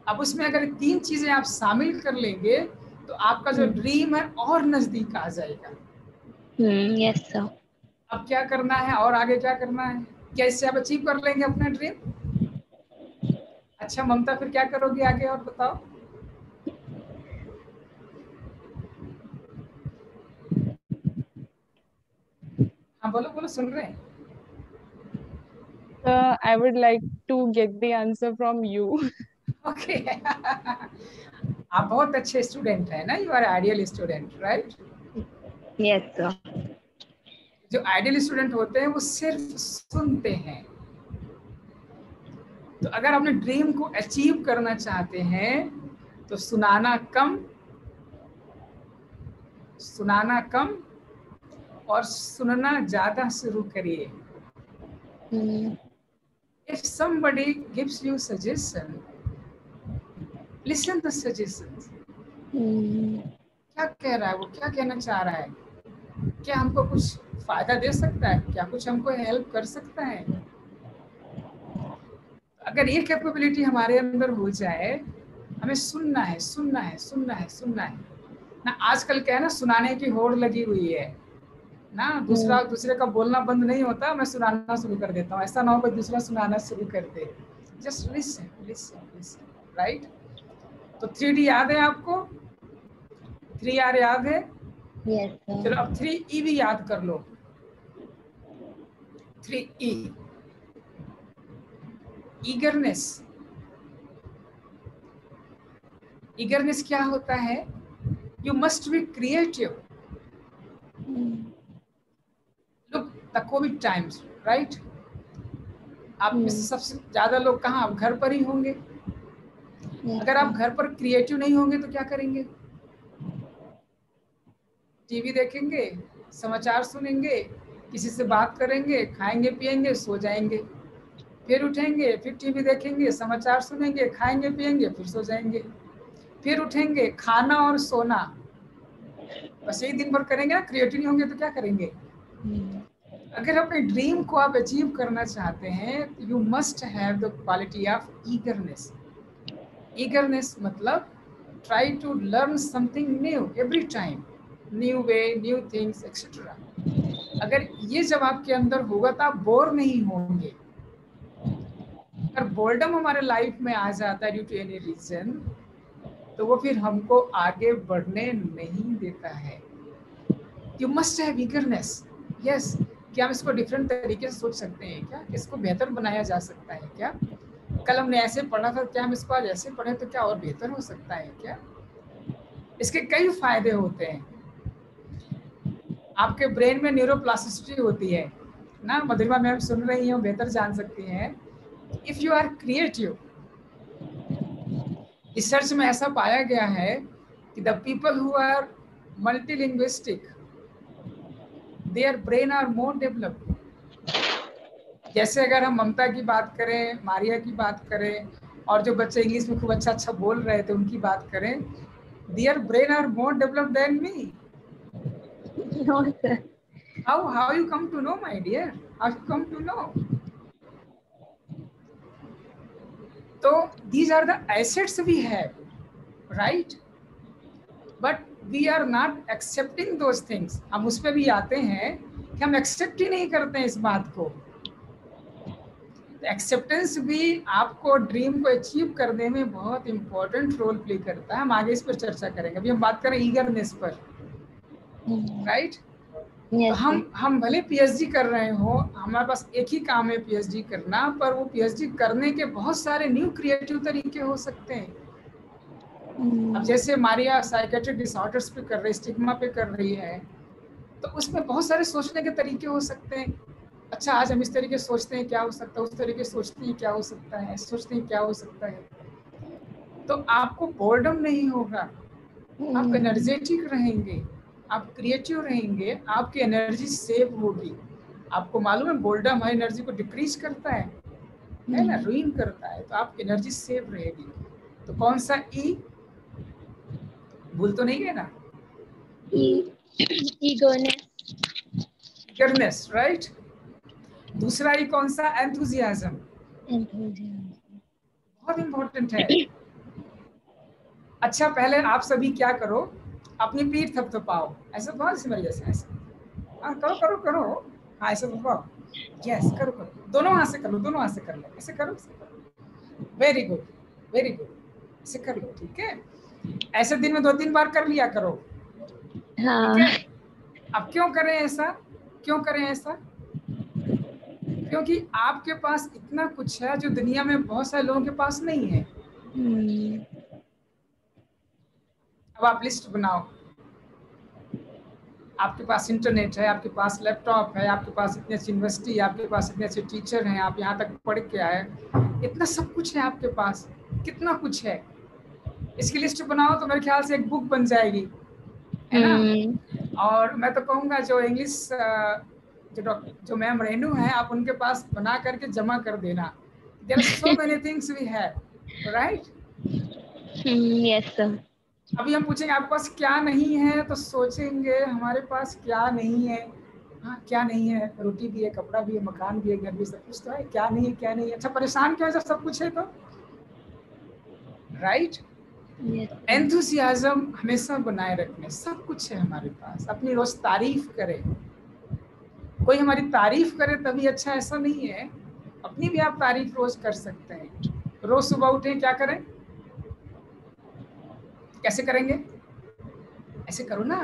अब उसमें अगर 3 चीजें आप शामिल कर लेंगे तो आपका जो ड्रीम है और नजदीक आ जाएगा. Yes sir. अब क्या करना है और आगे क्या करना है? क्या इससे आप अचीव कर लेंगे अपना ड्रीम? अच्छा ममता, फिर क्या करोगी आगे और बताओ? हाँ बोलो बोलो, सुन रहे हैं. I would like to get the answer from you. Okay. आप बहुत अच्छे स्टूडेंट हैं ना, you are ideal student, right? Yes sir. जो आइडियल स्टूडेंट होते हैं वो सिर्फ सुनते हैं. तो अगर अपने ड्रीम को अचीव करना चाहते हैं तो सुनाना कम और सुनना ज्यादा शुरू करिए. If somebody gives you suggestion, listen to suggestions. क्या कह रहा है वो, क्या कहना चाह रहा है? क्या हमको कुछ फायदा दे सकता है? क्या कुछ हमको हेल्प कर सकता है? अगर ये कैपेबिलिटी हमारे अंदर हो जाए, हमें सुनना है ना. आजकल क्या है ना, सुनाने की होड़ लगी हुई है ना. दूसरे का बोलना बंद नहीं होता, मैं सुनाना शुरू कर देता हूँ. ऐसा ना हो कोई दूसरा सुनाना शुरू कर दे. Just listen, right? तो 3D याद है आपको? 3R याद है? Yes sir. चलो अब 3E भी याद कर लो. 3E, ईगरनेस क्या होता है? You must be creative. Look, the COVID times, right? आप में से सबसे ज्यादा लोग कहाँ, घर पर ही होंगे। अगर आप घर पर क्रिएटिव नहीं होंगे तो क्या करेंगे? टीवी देखेंगे, समाचार सुनेंगे, किसी से बात करेंगे, खाएंगे पिएंगे, सो जाएंगे, फिर उठेंगे, फिर टीवी देखेंगे, समाचार सुनेंगे, खाएंगे पिएंगे, फिर सो जाएंगे, फिर उठेंगे, खाना और सोना, बस यही दिन भर करेंगे ना। क्रिएटिव नहीं होंगे तो क्या करेंगे? अगर अपने ड्रीम को आप अचीव करना चाहते हैं, you must have the quality of eagerness. Eagerness मतलब try to learn something new every time, new way, new things etcetera. अगर ये जब आपके अंदर होगा तो आप बोर नहीं होंगे। अगर बोर्डम हमारे लाइफ में आ जाता है ड्यू टू एनी रीजन, तो वो फिर हमको आगे बढ़ने नहीं देता है। You must have eagerness. Yes, क्या हम इसको डिफरेंट तरीके से सोच सकते हैं क्या? इसको बेहतर बनाया जा सकता है क्या? कल हमने ऐसे पढ़ा था, क्या हम इसको आज ऐसे पढ़े तो क्या और बेहतर हो सकता है क्या? इसके कई फायदे होते हैं। आपके ब्रेन में न्यूरोप्लास्टिसिटी होती है ना, मधुरिमा मैम सुन रही हैं, बेहतर जान सकती हैं। If you are creative, research में ऐसा पाया गया है कि the people who are multilinguistic, their brain are more developed. जैसे अगर हम ममता की बात करें, मारिया की बात करें, और जो बच्चे इंग्लिश में खूब अच्छा बोल रहे थे उनकी बात करें, their brain are more developed than me. No, sir. How you come to know, my dear? How you come to know? So these are the assets we have, right? But we are not accepting those things. हम उस पे भी आते हैं कि हम accept ही नहीं करते हैं इस बात को। एक्सेप्टेंस भी आपको ड्रीम को अचीव करने में बहुत इंपॉर्टेंट रोल प्ले करता है। हम आगे इस पर चर्चा करेंगे। अभी हम बात करें ईगरनेस पर, राइट? तो हम भले पीएचडी कर रहे हो, हमारे पास एक ही काम है पीएचडी करना, पर वो पीएचडी करने के बहुत सारे न्यू क्रिएटिव तरीके हो सकते हैं। अब जैसे मारिया साइकेट्रिक डिसऑर्डर्स पे कर रही, स्टिग्मा पे कर रही है, तो उसमें बहुत सारे सोचने के तरीके हो सकते हैं। अच्छा, आज हम इस तरीके सोचते हैं, क्या हो सकता है? उस तरीके सोचते हैं, क्या हो सकता है? सोचते हैं, क्या हो सकता है? तो आपको बोर्डम नहीं होगा, आप एनर्जेटिक रहेंगे, आप क्रिएटिव रहेंगे, आपकी एनर्जी सेव होगी। आपको मालूम है बोर्डम है एनर्जी को डिक्रीज करता है ना, रूइन करता है, तो आपकी एनर्जी सेव रहेगी। तो कौन सा ई, भूल तो नहीं गए ना? Eagerness, right? दूसरा ई कौन सा? एंथुसियाज्म। बहुत इंपॉर्टेंट है। अच्छा, पहले आप सभी क्या करो, अपनी पीठ थपथपाओ, ऐसे बहुत सी जैसे ऐसे, हाँ करो करो करो, हाँ ऐसे थपथपाओ, यस करो करो, दोनों हाथ से कर लो, दोनों हाथ से कर लो, ऐसे करो, वेरी गुड वेरी गुड, ऐसे कर लो, ठीक है? ऐसे दिन में 2-3 बार कर लिया करो, ठीक है? अब क्यों करें ऐसा? क्यों करें ऐसा? क्योंकि आपके पास इतना कुछ है जो दुनिया में बहुत सारे लोगों के पास नहीं है। अब आप लिस्ट बनाओ, आपके पास इंटरनेट है, आपके पास लैपटॉप है, आपके पास इतनी अच्छी यूनिवर्सिटी, आपके पास इतने अच्छे टीचर हैं, आप यहाँ तक पढ़ के आए, इतना सब कुछ है आपके पास, कितना कुछ है। इसकी लिस्ट बनाओ तो मेरे ख्याल से एक बुक बन जाएगी, है ना? और मैं तो कहूँगा जो इंग्लिश जो मैम रेनू है, आप उनके पास बना करके जमा कर देना। There are so many things we have, right? Yes sir. अभी हम पूछेंगे आपके पास क्या नहीं है, तो सोचेंगे हमारे पास क्या नहीं है। हाँ, क्या नहीं है? रोटी भी है, कपड़ा भी है, मकान भी है, घर भी, सब कुछ तो है। क्या नहीं है? क्या नहीं है? अच्छा, परेशान क्यों है जब सब कुछ है तो, राइट? एंथुसियाज्म हमेशा बनाए रखने, सब कुछ है हमारे पास। अपनी रोज तारीफ करें, कोई हमारी तारीफ करे तभी अच्छा, ऐसा नहीं है, अपनी भी आप तारीफ रोज कर सकते हैं। रोज सुबह उठे, क्या करें? कैसे करेंगे? ऐसे करो ना,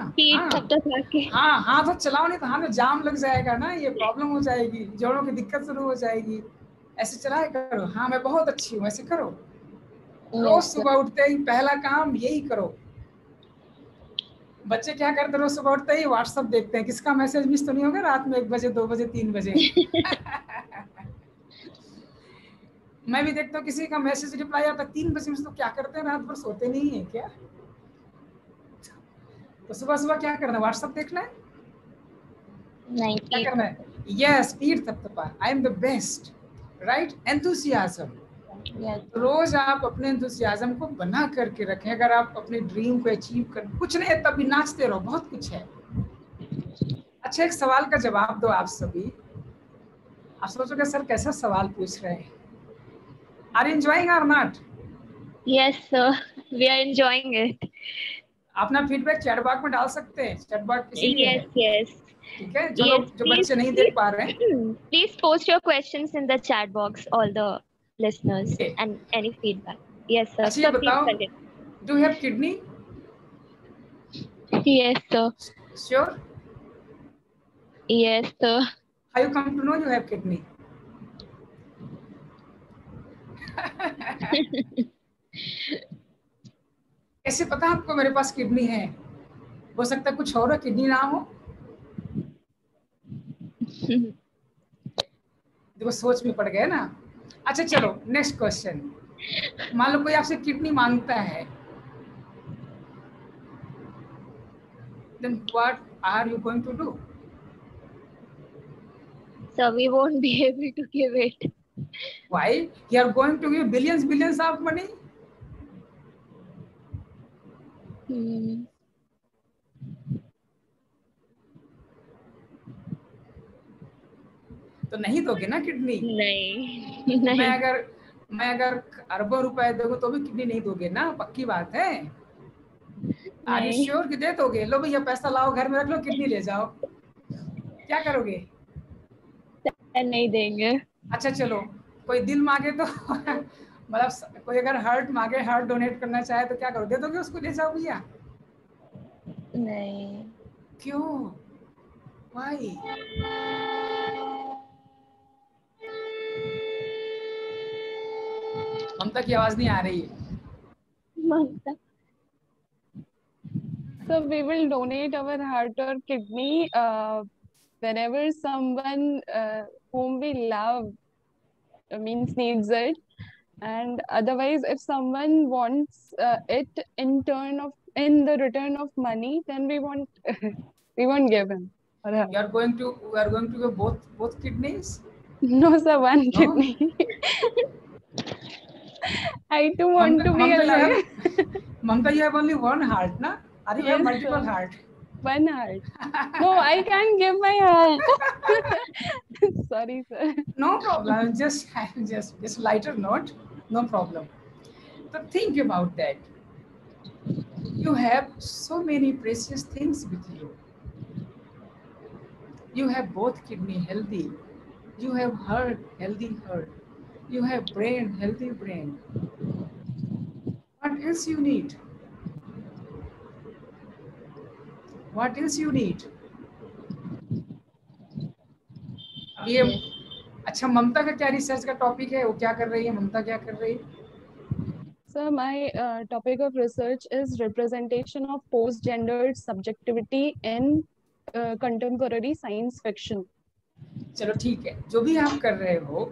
हाँ हाथ तो चलाओ, नहीं तो हाथ में जाम लग जाएगा ना, ये प्रॉब्लम हो जाएगी, जोड़ों की दिक्कत शुरू हो जाएगी। ऐसे चलाए करो, हाँ मैं बहुत अच्छी हूँ, ऐसे करो। रोज सुबह उठते ही पहला काम यही करो, बच्चे क्या करते हैं, रोज सुबह उठते ही व्हाट्सएप देखते हैं, किसका मैसेज मिस तो नहीं होगा रात में 1 बजे 2 बजे 3 बजे। मैं भी देखता हूँ किसी का मैसेज रिप्लाई आता 3 बजे में, तो क्या करते हैं, रात भर सोते नहीं है क्या? तो सुबह सुबह क्या करना है, व्हाट्सएप देखना है, नहीं, क्या करना है? यस, पीठ थपथपा, I am the best, right, enthusiasm. रोज आप अपने एंथुसियाज्म को बना करके रखें। अगर आप अपने ड्रीम को अचीव कर, कुछ नहीं है तभी नाचते रहो, बहुत कुछ है। अच्छा, एक सवाल का जवाब दो आप सभी। आप सोचोगे सर कैसा सवाल पूछ रहे हैं? आर यू एंजॉयिंग और not? Yes, sir. We are enjoying it. अपना फीडबैक चैट बॉक्स में डाल सकते हैं, चैट बॉक्स इसीलिए है। Yes, yes. ठीक है, जो Yes, लोग, जो बच्चे नहीं देख पा रहे हैं, please post your questions in the chat box, all the listeners, Okay. and any feedback. Yes, sir. अच्छा ये So please बताओ, continue. Do you have kidney? Yes, sir. Sure? Yes, sir. How you come to know you have kidney? कैसे पता आपको मेरे पास kidney है? हो सकता है कुछ और किडनी ना हो। देखो सोच में पड़ गए ना। अच्छा चलो नेक्स्ट क्वेश्चन। मान लो कोई आपसे किडनी मांगता है, then what are you going to do? So we won't be able to give it. Why? You are going to give billions of money? Hmm. तो नहीं दोगे ना किडनी? नहीं, नहीं. मैं अगर अरबों रुपए दोगे तो भी किडनी नहीं दोगे ना, पक्की बात है। आर यू श्योर कि दे दोगे? लो भैया पैसा लाओ, घर में रख लो, किडनी ले जाओ, क्या करोगे? नहीं देंगे। अच्छा चलो, कोई दिल मांगे तो मतलब कोई अगर हार्ट मांगे, हार्ट डोनेट करना चाहे तो क्या करो, दे दोगे उसको, ले जाओ भैया? नहीं। क्यों? व्हाई? ममता की आवाज नहीं आ रही है। ममता। So we will donate our heart or kidney whenever someone whom we love means needs it, and otherwise if someone wants it in the return of money, then we won't give him or her. You are going to give both kidneys? No, sir, one No? kidney. I too want to be alive. Mamta, you have only one heart, na? Or you have Yes, multiple sir. heart? One heart. No, I can't give my heart. Sorry, sir. No problem. Just lighter note. No problem. So think about that. You have so many precious things with you. You have both kidney healthy. You have heart, healthy heart. You have brain, healthy brain. What else you need? What else you need? अब ये अच्छा, ममता का क्या research का topic है, वो क्या कर रही है, ममता क्या कर रही है? So my topic of research is representation of post-gendered subjectivity in contemporary science fiction. चलो ठीक है, जो भी आप कर रहे हो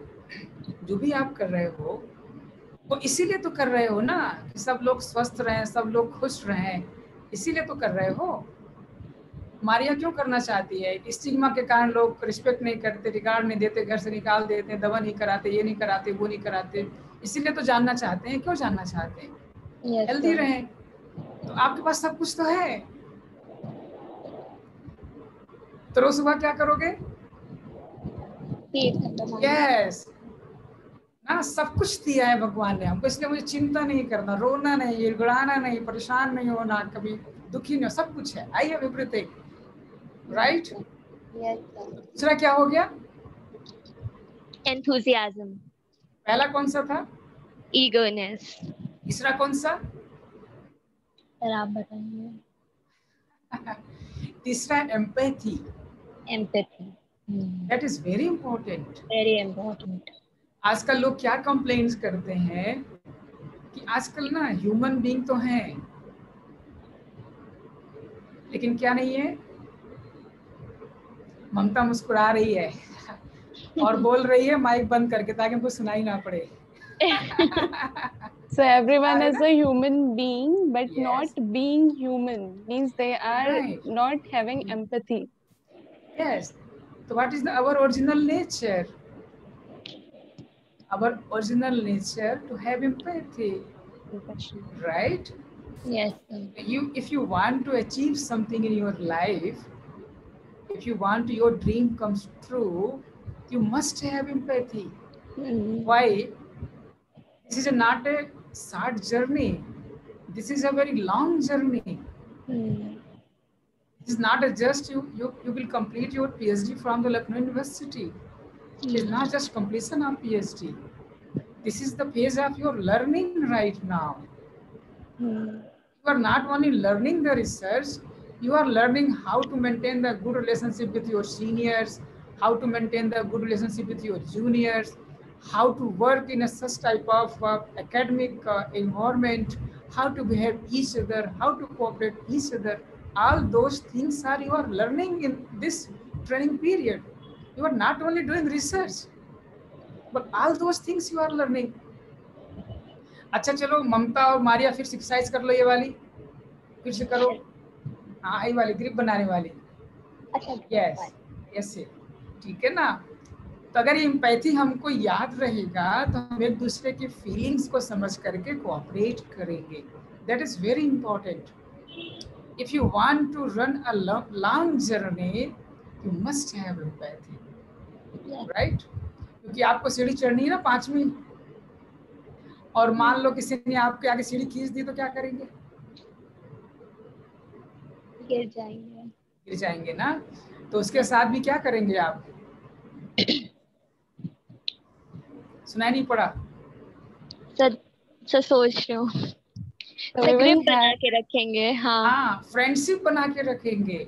वो इसीलिए तो कर रहे हो ना कि सब लोग स्वस्थ रहें, सब लोग खुश रहें, इसीलिए तो कर रहे हो। मारिया क्यों करना चाहती है? स्टिग्मा के कारण लोग रिस्पेक्ट नहीं करते, रिगार्ड नहीं देते, घर से निकाल देते, दवा नहीं कराते, ये नहीं कराते, वो नहीं कराते, इसीलिए तो जानना चाहते हैं। क्यों जानना चाहते हैं? हेल्दी रहें। तो आपके पास सब कुछ तो है, तो रोज सुबह क्या करोगे? यस ना, सब कुछ दिया है भगवान ने हमको, इसलिए मुझे चिंता नहीं करना, रोना नहीं, गिड़गिड़ाना नहीं, परेशान नहीं होना, कभी दुखी नहीं हो, सब कुछ है। I have everything, right? दूसरा क्या हो गया? Enthusiasm. पहला कौन सा था? Eagerness. तीसरा कौन सा? सर आप बताइए। तीसरा empathy. Empathy. That is very important. Very important. आजकल लोग क्या कंप्लेंट्स करते हैं कि आजकल ना ह्यूमन बीइंग तो हैं, लेकिन क्या नहीं है, ममता मुस्कुरा रही है और बोल रही है माइक बंद करके ताकि हमको सुनाई ना पड़े। So everyone is a human being, but not Yes. being human means they are Right. not having empathy. Yes. So what is our original nature? Our original nature to have empathy, Compassion. right? Yes, sir. If you want to achieve something in your life, if you want your dream comes true, you must have empathy. Why? This is not a short journey. This is a very long journey. This is not a just you will complete your PhD from the Lucknow University. It is not just completion of PhD. This is the phase of your learning right now. You are not only learning the research, you are learning how to maintain the good relationship with your seniors, how to maintain the good relationship with your juniors, how to work in a such type of academic environment, how to behave each other, how to cooperate each other. All those things are you are learning in this training period. You are not only doing research, but all those things you are learning. अच्छा चलो ममता और मारिया फिर exercise कर लो, ये वाली फिर से करो। हाँ ये वाली ग्रिप बनाने वाली। यस यस, ठीक है ना। तो अगर ये एम्पैथी हमको याद रहेगा तो हम एक दूसरे के फीलिंग्स को समझ करके कोऑपरेट करेंगे। That is very important. If you want to run a long journey you must have empathy, right? क्योंकि आपको सीढ़ी चढ़नी है ना 5वीं, और मान लो किसी ने आपके आगे सीढ़ी खींच दी तो क्या करेंगे? गिर जाएंगे ना। तो उसके साथ भी क्या करेंगे आप? सुनाई नहीं पड़ा? सोच रही हूँ ग्रिप बना के रखेंगे। हाँ, फ्रेंडशिप बना के रखेंगे।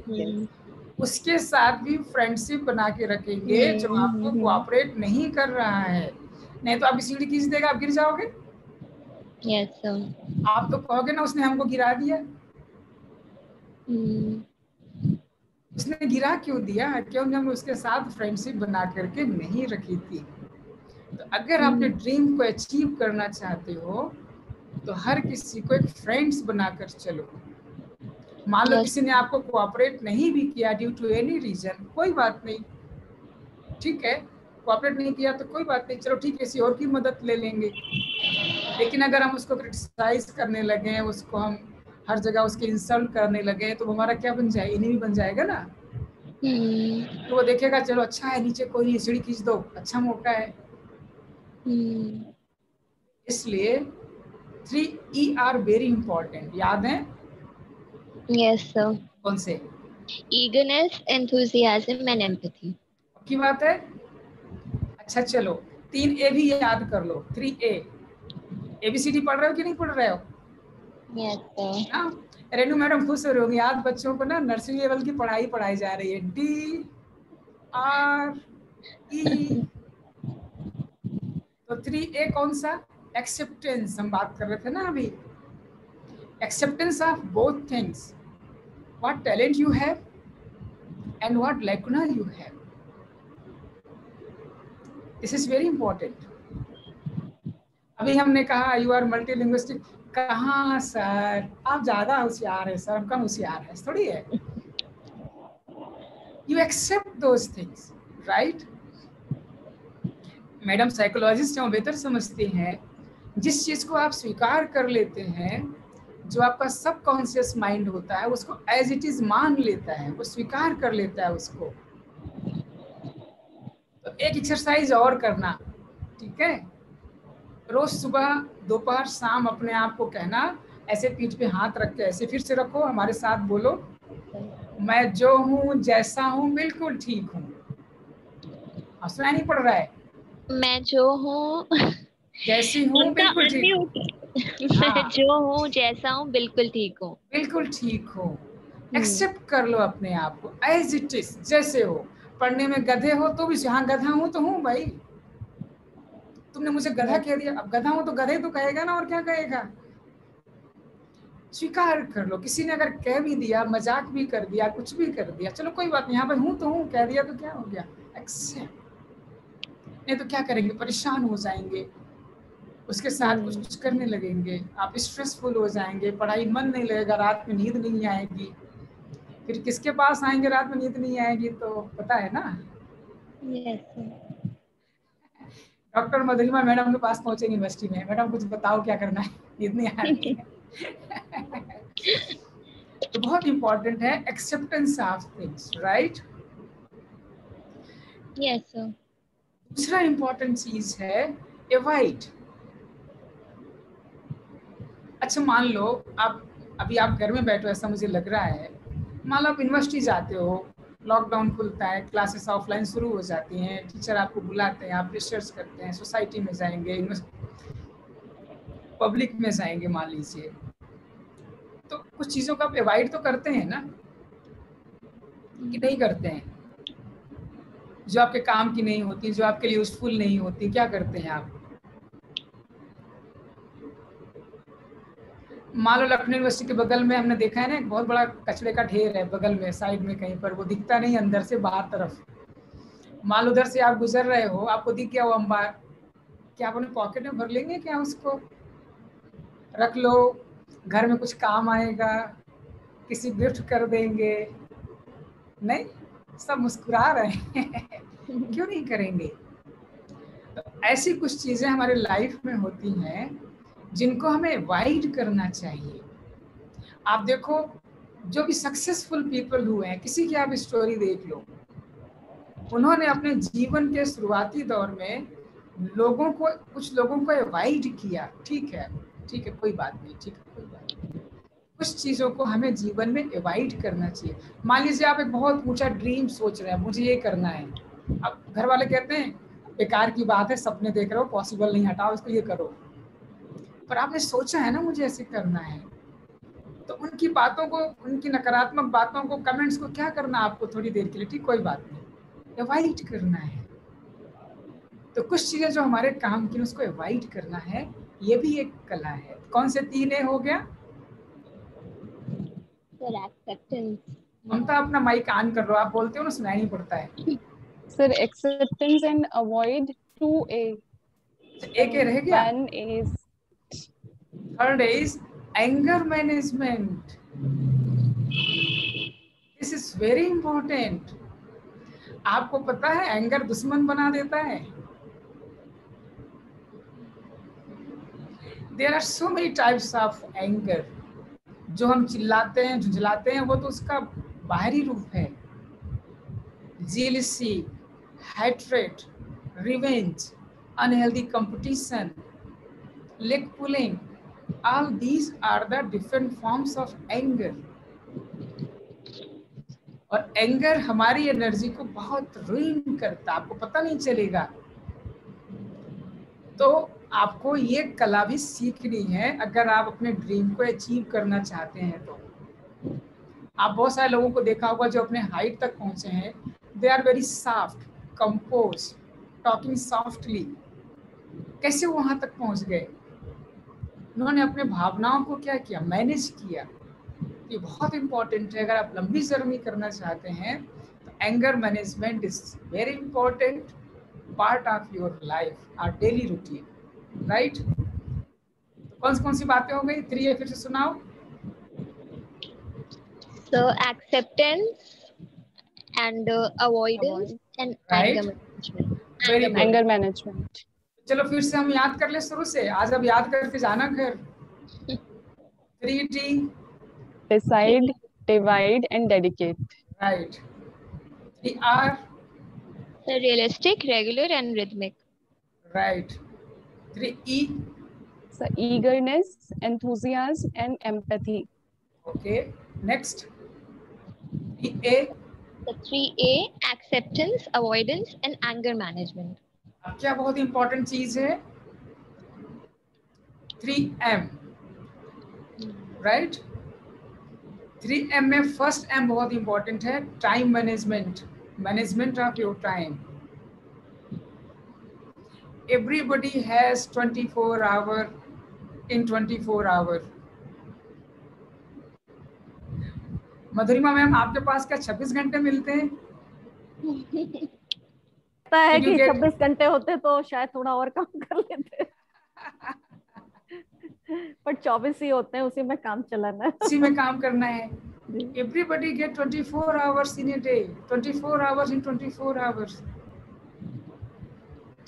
उसके साथ भी फ्रेंडशिप बना के रखेंगे जो आपको कोऑपरेट नहीं कर रहा है। नहीं तो आपकी सीढ़ी खींच देगा, आप गिर जाओगे। Yes sir. आप तो कहोगे ना उसने हमको गिरा दिया। उसने गिरा क्यों दिया? क्योंकि हमने उसके साथ फ्रेंडशिप बना करके नहीं रखी थी। तो अगर आप अपने ड्रीम को अचीव करना चाहते हो तो हर किसी को एक फ्रेंड्स बनाकर चलो। मान लो किसी ने आपको कोऑपरेट नहीं भी किया ड्यू टू एनी रीजन, कोई बात नहीं, ठीक है, कोऑपरेट नहीं किया तो कोई बात नहीं, चलो ठीक है, किसी और की मदद ले लेंगे। लेकिन अगर हम उसको क्रिटिसाइज करने लगे, उसको हम हर जगह उसके इंसल्ट करने लगे तो हमारा क्या बन जाए? एनिमी बन जाएगा ना। तो वो देखेगा चलो अच्छा है, नीचे कोई नहीं, सीढ़ी खींच दो, अच्छा मौका है। इसलिए 3E आर वेरी इंपॉर्टेंट। याद है? Yes sir. कौन से? ईगरनेस, एंथुसियाज्म एंड एम्पैथी की बात है। अच्छा चलो 3A भी याद कर लो। 3A ABCD पढ़ रहे हो कि नहीं पढ़ रहे हो? Yes sir. रेनू मैडम खुश हो रही होंगी, आज बच्चों को ना नर्सरी लेवल की पढ़ाई जा रही है। DRE। तो 3A कौन सा? एक्सेप्टेंस। हम बात कर रहे थे ना अभी, acceptance of both things, what talent you have and what lacuna you have. This is very important. अभी हमने कहा यू आर मल्टीलिंग्विस्टिक। कहाँ सर, आप ज्यादा होशियार है सर, हम कम होशियार है थोड़ी है। You accept those things, right? Madam psychologist हैं, बेहतर समझते हैं। जिस चीज को आप स्वीकार कर लेते हैं, जो आपका सबकॉन्शियस माइंड होता है उसको एज इट इज मान लेता है, वो स्वीकार कर लेता है उसको। तो एक एक्सरसाइज और करना, ठीक है? रोज सुबह दोपहर शाम अपने आप को कहना, ऐसे पीठ पे हाथ रख के ऐसे फिर से रखो, हमारे साथ बोलो, मैं जो हूँ जैसा हूँ बिल्कुल ठीक हूँ। सुनाई नहीं पड़ रहा है? मैं जो हूँ जैसी हूँ बिल्कुल ठीक हूँ। मैं जो हूँ जैसा हूँ बिल्कुल ठीक हूँ। बिल्कुल ठीक हूँ। एक्सेप्ट कर लो अपने आप को एज इट इज, जैसे हो। पढ़ने में गधे हो तो भी हाँ गधा हूँ तो हूँ भाई। तुमने मुझे गधा कह दिया, अब गधा हूँ तो गधे तो कहेगा ना, और क्या कहेगा? स्वीकार कर लो। किसी ने अगर कह भी दिया, मजाक भी कर दिया, कुछ भी कर दिया, चलो कोई बात नहीं, यहाँ पर हूँ तो हूँ, कह दिया तो क्या हो गया, एक्सेप्ट। नहीं तो क्या करेंगे, परेशान हो जाएंगे, उसके साथ कुछ कुछ करने लगेंगे, आप स्ट्रेसफुल हो जाएंगे, पढ़ाई मन नहीं लगेगा, रात में नींद नहीं आएगी, फिर किसके पास आएंगे रात में नींद नहीं आएगी, तो पता है ना। डॉक्टर मधुरिमा मैडम के पास पहुंचेंगे यूनिवर्सिटी में, मैडम कुछ बताओ क्या करना है, नींद नहीं आ रही है। तो बहुत इंपॉर्टेंट है acceptance of things, right. Yes sir. दूसरा इंपॉर्टेंट चीज है एवॉइड। अच्छा मान लो आप अभी आप घर में बैठे हो, ऐसा मुझे लग रहा है, मान लो आप यूनिवर्सिटी जाते हो, लॉकडाउन खुलता है, क्लासेस ऑफलाइन शुरू हो जाती हैं, टीचर आपको बुलाते हैं, आप रिसर्च करते हैं, सोसाइटी में जाएंगे, पब्लिक में जाएंगे मान लीजिए, तो कुछ चीज़ों को आप अवॉइड तो करते हैं ना, कि नहीं करते हैं, जो आपके काम की नहीं होती, जो आपके लिए यूजफुल नहीं होती, क्या करते हैं आप। मान लो लखनऊ यूनिवर्सिटी के बगल में हमने देखा है ना, एक बहुत बड़ा कचरे का ढेर है बगल में, साइड में कहीं पर, वो दिखता नहीं अंदर से बाहर तरफ। मान लो उधर से आप गुजर रहे हो, आपको दिख गया वो अंबार, क्या आप अपने पॉकेट में भर लेंगे क्या, उसको रख लो, घर में कुछ काम आएगा, किसी गिफ्ट कर देंगे, नहीं, सब मुस्कुरा रहे हैं। क्यों नहीं करेंगे। तो ऐसी कुछ चीजें हमारे लाइफ में होती हैं जिनको हमें अवॉइड करना चाहिए। आप देखो जो भी सक्सेसफुल पीपल हुए हैं, किसी की आप स्टोरी देख लो, उन्होंने अपने जीवन के शुरुआती दौर में लोगों को, कुछ लोगों को अवॉइड किया, ठीक है कोई बात नहीं, ठीक है कोई बात नहीं, कुछ चीज़ों को हमें जीवन में अवॉइड करना चाहिए। मान लीजिए आप एक बहुत ऊंचा ड्रीम सोच रहे हैं, मुझे ये करना है, अब घर वाले कहते हैं बेकार की बात है, सपने देख रहे हो, पॉसिबल नहीं, हटाओ इसको, ये करो, पर आपने सोचा है ना मुझे ऐसे करना है, तो उनकी बातों को, उनकी नकारात्मक बातों को, कमेंट्स को क्या करना आपको थोड़ी देर के लिए, ठीक कोई बात नहीं, अवॉइड करना है। तो कुछ चीजें जो हमारे काम की उसको अवॉइड करना है, ये भी एक कला है। कौन से 3 ए हो गया सर? एक्सेप्टेंस। ममता अपना माइक ऑन कर लो, आप बोलते हो ना सुनाई नहीं पड़ता है। Sir acceptance and avoid 2A। एक ए रह गया। 1 is third is anger management. This is very important. आपको पता है एंगर दुश्मन बना देता है। There are so many types of anger. जो हम चिल्लाते हैं, झुंझलाते हैं, वो तो उसका बाहरी रूप है। jealousy, hatred, revenge, unhealthy competition, leg pulling, all these are the different forms of anger. और एंगर हमारी एनर्जी को बहुत रुइन करता है, आपको पता नहीं चलेगा। तो आपको ये कला भी सीखनी है अगर आप अपने ड्रीम को अचीव करना चाहते हैं। तो आप बहुत सारे लोगों को देखा होगा जो अपने हाइट तक पहुंचे हैं, they are very soft, compose, talking softly. कैसे वहां तक पहुंच गए? उन्होंने अपने भावनाओं को क्या किया, मैनेज किया। ये बहुत इंपॉर्टेंट है। अगर आप लंबी जर्नी करना चाहते हैं तो anger management is very important part of your life, our daily routine, right. कौन सी बातें हो गई? 3 फिर से सुनाओ। So acceptance and avoidance and Right. anger management. Very good. anger management. चलो फिर से हम याद कर ले शुरू से, आज अब याद करके जाना घर। 3D, Decide, divide and dedicate. right. 3R, So realistic, regular and rhythmic. right. 3E, So eagerness, enthusiasm and empathy. okay. Next, 3A, The 3A, acceptance, avoidance and anger management. अब क्या बहुत इंपॉर्टेंट चीज है? 3M, right. 3M में first M बहुत important है, time management, management of your time. Everybody has 24 hours in 24 hours. Madhurima ma'am, आपके पास क्या 26 घंटे मिलते हैं? लगता है Did you कि get- 26 घंटे होते तो शायद थोड़ा और काम कर लेते, पर 24 ही होते हैं, उसी में काम चलाना है। इसी में काम करना है। जी। Everybody get 24 hours in a day, 24 hours in 24 hours.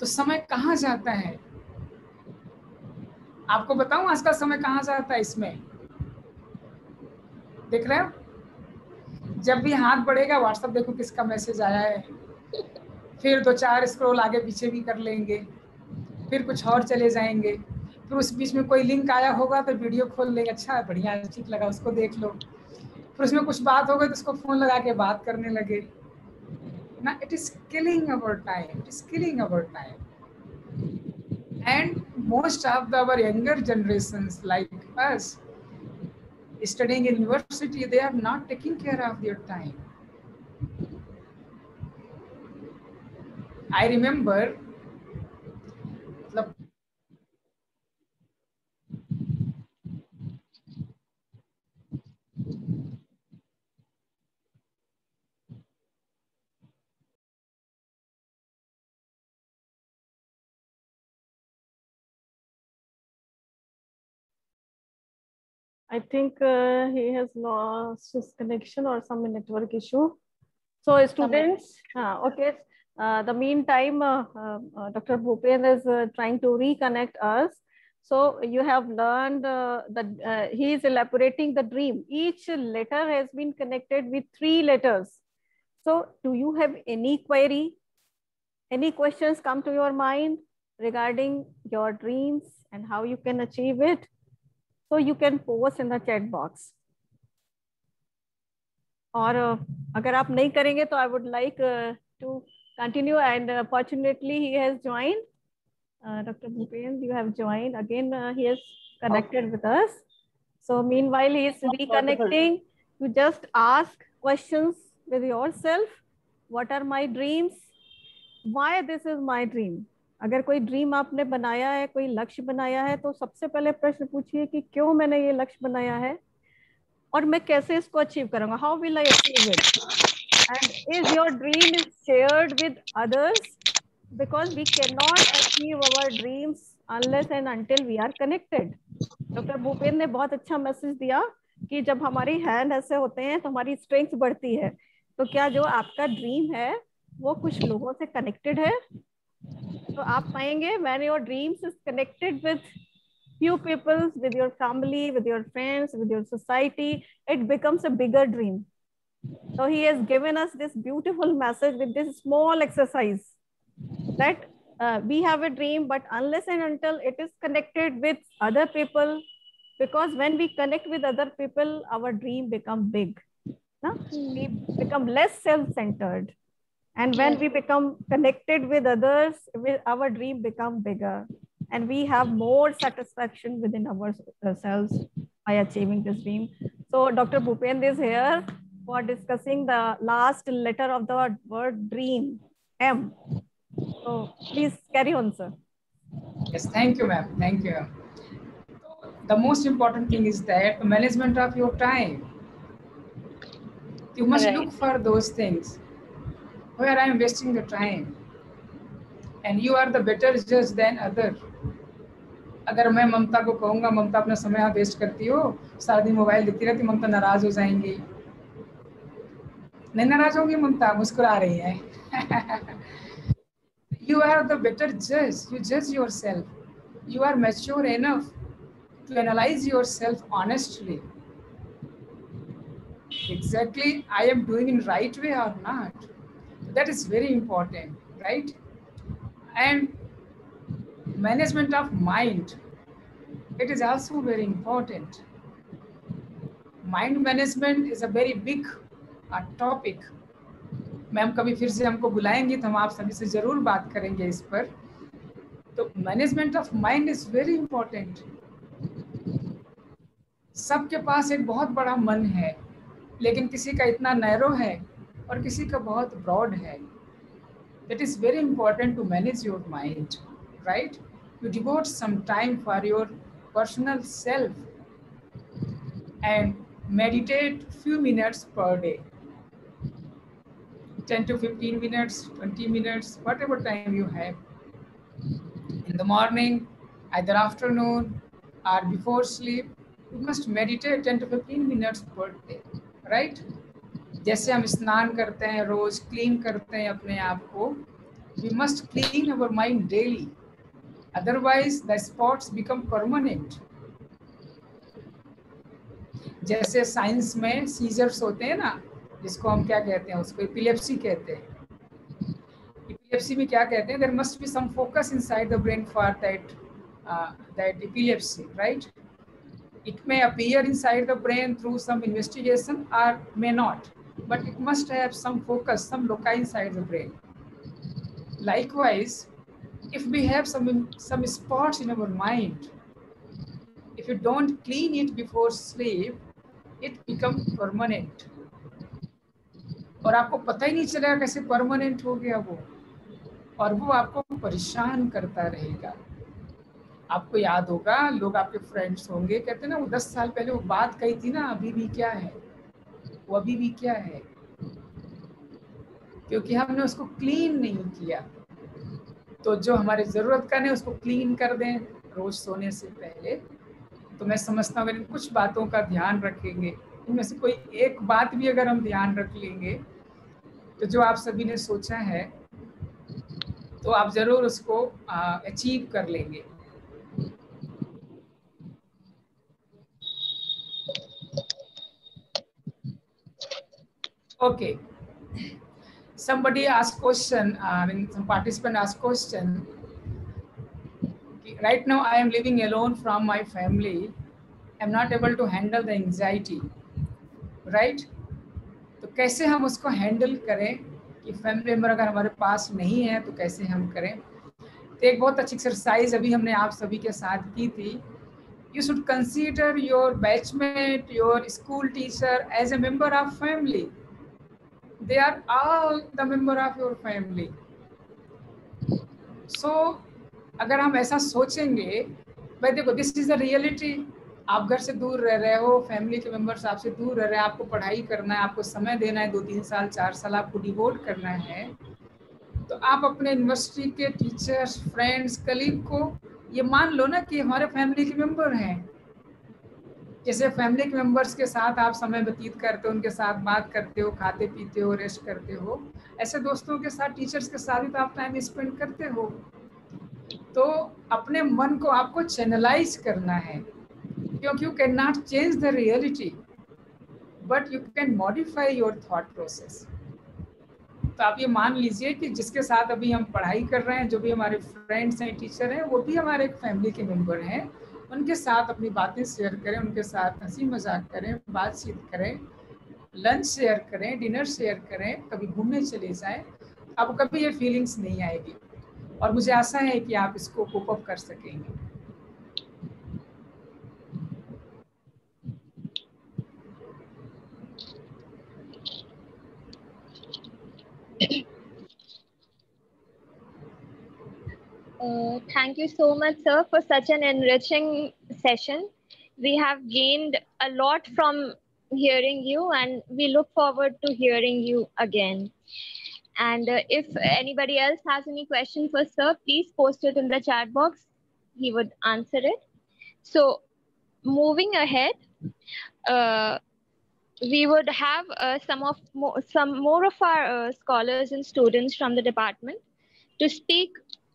तो समय कहाँ जाता है? आपको बताऊं आज का समय कहाँ जाता है इसमें? देख रहे हो? जब भी हाथ बढ़ेगा, व्हाट्सएप देखो किसका मैसेज आया है, फिर 2-4 स्क्रॉल आगे पीछे भी कर लेंगे, फिर कुछ और चले जाएंगे, फिर उस बीच में कोई लिंक आया होगा तो वीडियो खोल लेंगे, अच्छा बढ़िया ठीक लगा उसको देख लो, फिर उसमें कुछ बात हो गई तो उसको फोन लगा के बात करने लगे ना। It is killing our time, it is killing our time. And most of our younger generations like us studying in university, they are not taking care of their time. I remember, मतलब I think he has lost his connection or some network issue. So students, okay. The meantime, Dr. Bhupen is trying to reconnect us. So you have learned that he is elaborating the dream. Each letter has been connected with 3 letters. So do you have any query? Any questions come to your mind regarding your dreams and how you can achieve it? So you can post in the chat box. और अगर आप नहीं करेंगे तो I would like to continue, and fortunately he has joined. Dr. Bhupen, you have joined again. He is connected with us. So meanwhile he is reconnecting. You just ask questions with yourself. What are my dreams? Why this is my dream? अगर कोई dream आपने बनाया है, कोई लक्ष्य बनाया है, तो सबसे पहले प्रश्न पूछिए कि क्यों मैंने ये लक्ष्य बनाया है और मैं कैसे इसको अचीव करूंगा. How will I achieve it? And is your dream is shared with others? Because we cannot achieve our dreams unless and until we are connected. Doctor Bhupen ने बहुत अच्छा मैसेज दिया कि जब हमारी हैंड ऐसे होते हैं तो हमारी स्ट्रेंथ बढ़ती है. तो क्या जो आपका ड्रीम है वो कुछ लोगों से कनेक्टेड है? तो आप पाएंगे when your dreams is connected with few people, with your family, with your friends, with your society, it becomes a bigger dream. So he has given us this beautiful message with this small exercise that we have a dream, but unless and until it is connected with other people, because when we connect with other people, our dream become big. No? We become less self-centered. And when we become connected with others, our dream become bigger. And we have more satisfaction within ourselves by achieving this dream. So Dr. Bhupen is here for discussing the last letter of the word dream, M. So please carry on, sir. yes, thank you, ma'am. Thank you. The most important thing is that management of your time. You must look for those things where I am wasting the time, and you are the better judge than other. अगर मैं ममता को कहूँगा ममता अपना समय waste करती हो, सारा दिन मोबाइल देखती रहती, ममता नाराज हो जाएंगी. नहीं नाराज होगी ममता, मुस्कुरा रही है. You are the better judge. You judge yourself. You are mature enough to analyze yourself honestly. Exactly, I am doing in right way or not. That is very important, right? And management of mind, it is also very important. Mind management is a very big topic. Ma'am कभी फिर से हमको बुलाएंगी तो हम आप सभी से जरूर बात करेंगे इस पर. तो management of mind is very important. सबके पास एक बहुत बड़ा मन है, लेकिन किसी का इतना नैरो है और किसी का बहुत ब्रॉड है. It is very important to manage your mind, right? You devote some time for your personal self, and meditate few minutes per day, 10 to 15 minutes, 20 minutes, whatever time you have. In the morning, either afternoon or before sleep, you must meditate 10 to 15 minutes per day, right? जैसे हम स्नान करते हैं रोज, clean करते हैं अपने आप को, we must clean our mind daily, otherwise the spots become permanent. जैसे साइंस में सीजर्स होते हैं ना, जिसको हम क्या कहते हैं, उसको एपिलेप्सी कहते हैं. Epilepsy में क्या कहते हैं, there must be some focus inside the brain for that epilepsy, right? It may appear inside the brain through some investigation or may not, but it must have some focus, some loci inside the brain. Likewise, if we have some spots in our mind, if you don't clean it before sleep, it becomes permanent. और आपको पता ही नहीं चलेगा कैसे permanent हो गया वो, और वो आपको परेशान करता रहेगा. आपको याद होगा, लोग आपके फ्रेंड्स होंगे, कहते ना वो 10 साल पहले वो बात कही थी ना, अभी भी क्या है, वो अभी भी क्या है, क्योंकि हमने उसको क्लीन नहीं किया. तो जो हमारे जरूरत का नहीं उसको क्लीन कर दें रोज सोने से पहले. तो मैं समझता हूँ अगर इन कुछ बातों का ध्यान रखेंगे, इनमें से कोई एक बात भी अगर हम ध्यान रख लेंगे, तो जो आप सभी ने सोचा है तो आप जरूर उसको अचीव कर लेंगे. Okay. Somebody asked question, some participant asked question. Right now I am living alone from my family. I am not able to handle the anxiety, right? तो कैसे हम उसको हैंडल करें कि फैमिली मेंबर अगर हमारे पास नहीं है तो कैसे हम करें. तो एक बहुत अच्छी एक्सरसाइज अभी हमने आप सभी के साथ की थी. You should consider your batchmate, your school teacher as a member of family. They are all the member of your family. So अगर हम ऐसा सोचेंगे, भाई देखो दिस इज द रियलिटी. आप घर से दूर रह रहे हो, फैमिली के मेंबर्स आपसे दूर रह रहे हैं, आपको पढ़ाई करना है, आपको समय देना है, 2-3 साल 4 साल आपको डिवोट करना है. तो आप अपने यूनिवर्सिटी के टीचर्स, फ्रेंड्स, कलीग को ये मान लो ना कि हमारे फैमिली के मेंबर हैं. जैसे फैमिली के मेंबर्स के साथ आप समय व्यतीत करते हो, उनके साथ बात करते हो, खाते पीते हो, रेस्ट करते हो, ऐसे दोस्तों के साथ, टीचर्स के साथ भी तो आप टाइम स्पेंड करते हो. तो अपने मन को आपको चैनलाइज करना है, क्योंकि you can not change the reality but you can modify your thought process. तो आप ये मान लीजिए कि जिसके साथ अभी हम पढ़ाई कर रहे हैं, जो भी हमारे फ्रेंड्स हैं, टीचर हैं, वो भी हमारे एक फैमिली के मेंबर हैं. उनके साथ अपनी बातें शेयर करें, उनके साथ हंसी मजाक करें, बातचीत करें, लंच शेयर करें, डिनर शेयर करें, कभी घूमने चले जाएं. आपको कभी ये फीलिंग्स नहीं आएगी और मुझे आशा है कि आप इसको कोप अप कर सकेंगे. Thank you so much, sir, for such an enriching session. We have gained a lot from hearing you, and we look forward to hearing you again. And if anybody else has any question for sir, please post it in the chat box. He would answer it. So, moving ahead, we would have some more of our scholars and students from the department to speak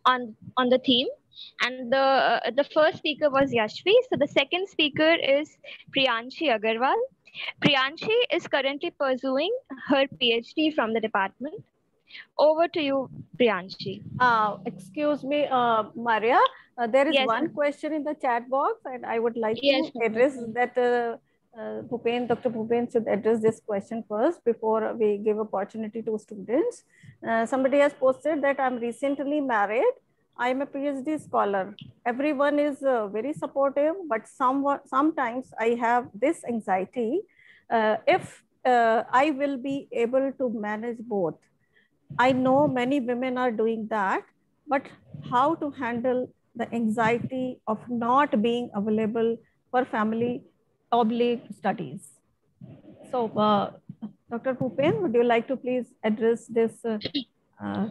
on the theme. And the first speaker was Yashvi. So the second speaker is Priyanshi Agarwal. Priyanshi is currently pursuing her PhD from the department. Over to you, Priyanshi. Excuse me, Maria. There is Yes, one ma'am. question in the chat box, and I would like Yes, to address that. Dr. Bhupen should address this question first before we give opportunity to students. Somebody has posted that I'm recently married. I'm a PhD scholar. Everyone is very supportive, but sometimes I have this anxiety. If I will be able to manage both. I know many women are doing that, but how to handle the anxiety of not being available for family / studies? So, Dr. Bhupen, would you like to please address this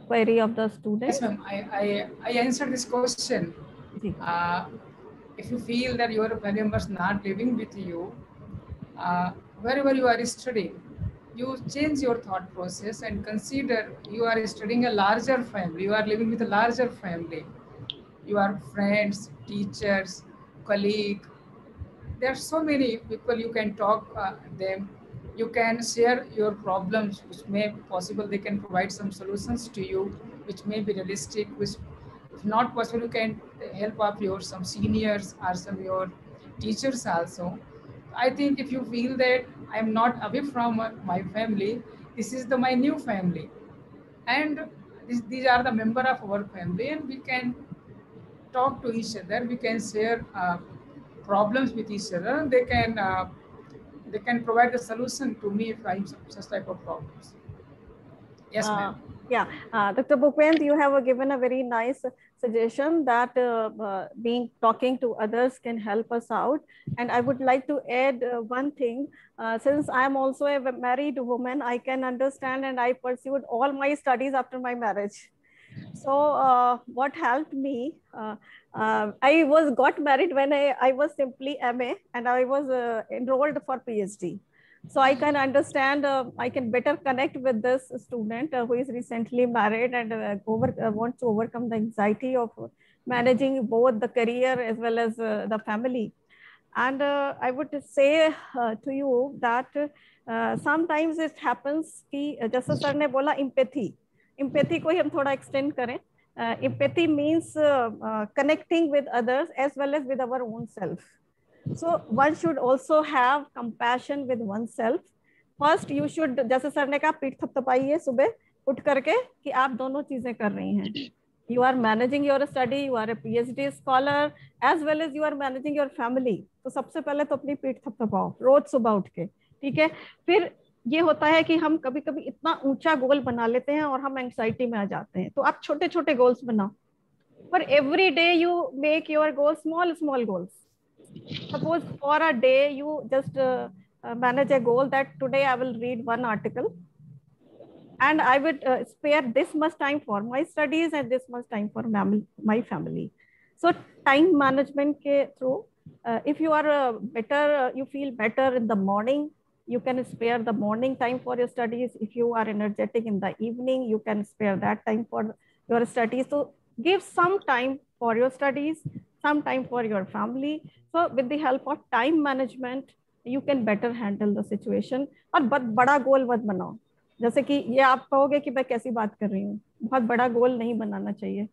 query of the student? Yes, ma'am. I answered this question. If you feel that your family members not living with you, wherever you are studying, you change your thought process and consider you are studying a larger family. You are living with a larger family. Your friends, teachers, colleague. There are so many people you can talk them. You can share your problems, which may be possible. They can provide some solutions to you, which may be realistic. Which, if not possible, you can help up your some seniors or some your teachers also. I think if you feel that I'm not away from my family, this is my new family, and these are the member of our family, and we can talk to each other. We can share problems with each other. They can provide the solution to me if I'm such type of problems. Yes, ma'am. Yeah, Dr. Bhupen, you have given a very nice suggestion that talking to others can help us out. And I would like to add one thing. Since I'm also a married woman, I can understand, and I pursued all my studies after my marriage. So what helped me, I got married when I was simply MA, and I was enrolled for PhD. So I can understand, I can better connect with this student who is recently married and wants to overcome the anxiety of managing both the career as well as the family. And I would say to you that sometimes it happens कि जैसे sir ने बोला empathy को ही हम थोड़ा extend करें. Empathy means connecting with others as well as with our own self. So one should also have compassion with oneself. First, you should, जैसे sir ने कहा, पीठ थपथपाइए सुबह उठ करके कि आप दोनों चीजें कर रही हैं. You are managing your study, you are a PhD scholar, as well as you are managing your family. तो सबसे पहले तो अपनी पीठ थपथपाओ रोज सुबह उठ के, ठीक है. फिर ये होता है कि हम कभी कभी इतना ऊंचा गोल बना लेते हैं और हम एंग्जाइटी में आ जाते हैं. तो आप छोटे छोटे गोल्स बनाओ. For every day you make your goals small goals. Suppose for a day you just manage a goal that today I will read one article and I would spare this much time for my studies and this much time for my family. So time management ke through, if you are you feel better in the morning, you can spare the morning time for your studies. If you are energetic in the evening, you can spare that time for your studies. So give some time for your studies, some time for your family. So with the help of time management, you can better handle the situation. और बहुत बड़ा गोल मत बनाओ. जैसे कि ये आप कहोगे कि मैं कैसी बात कर रही हूँ. बहुत बड़ा गोल नहीं बनाना चाहिए.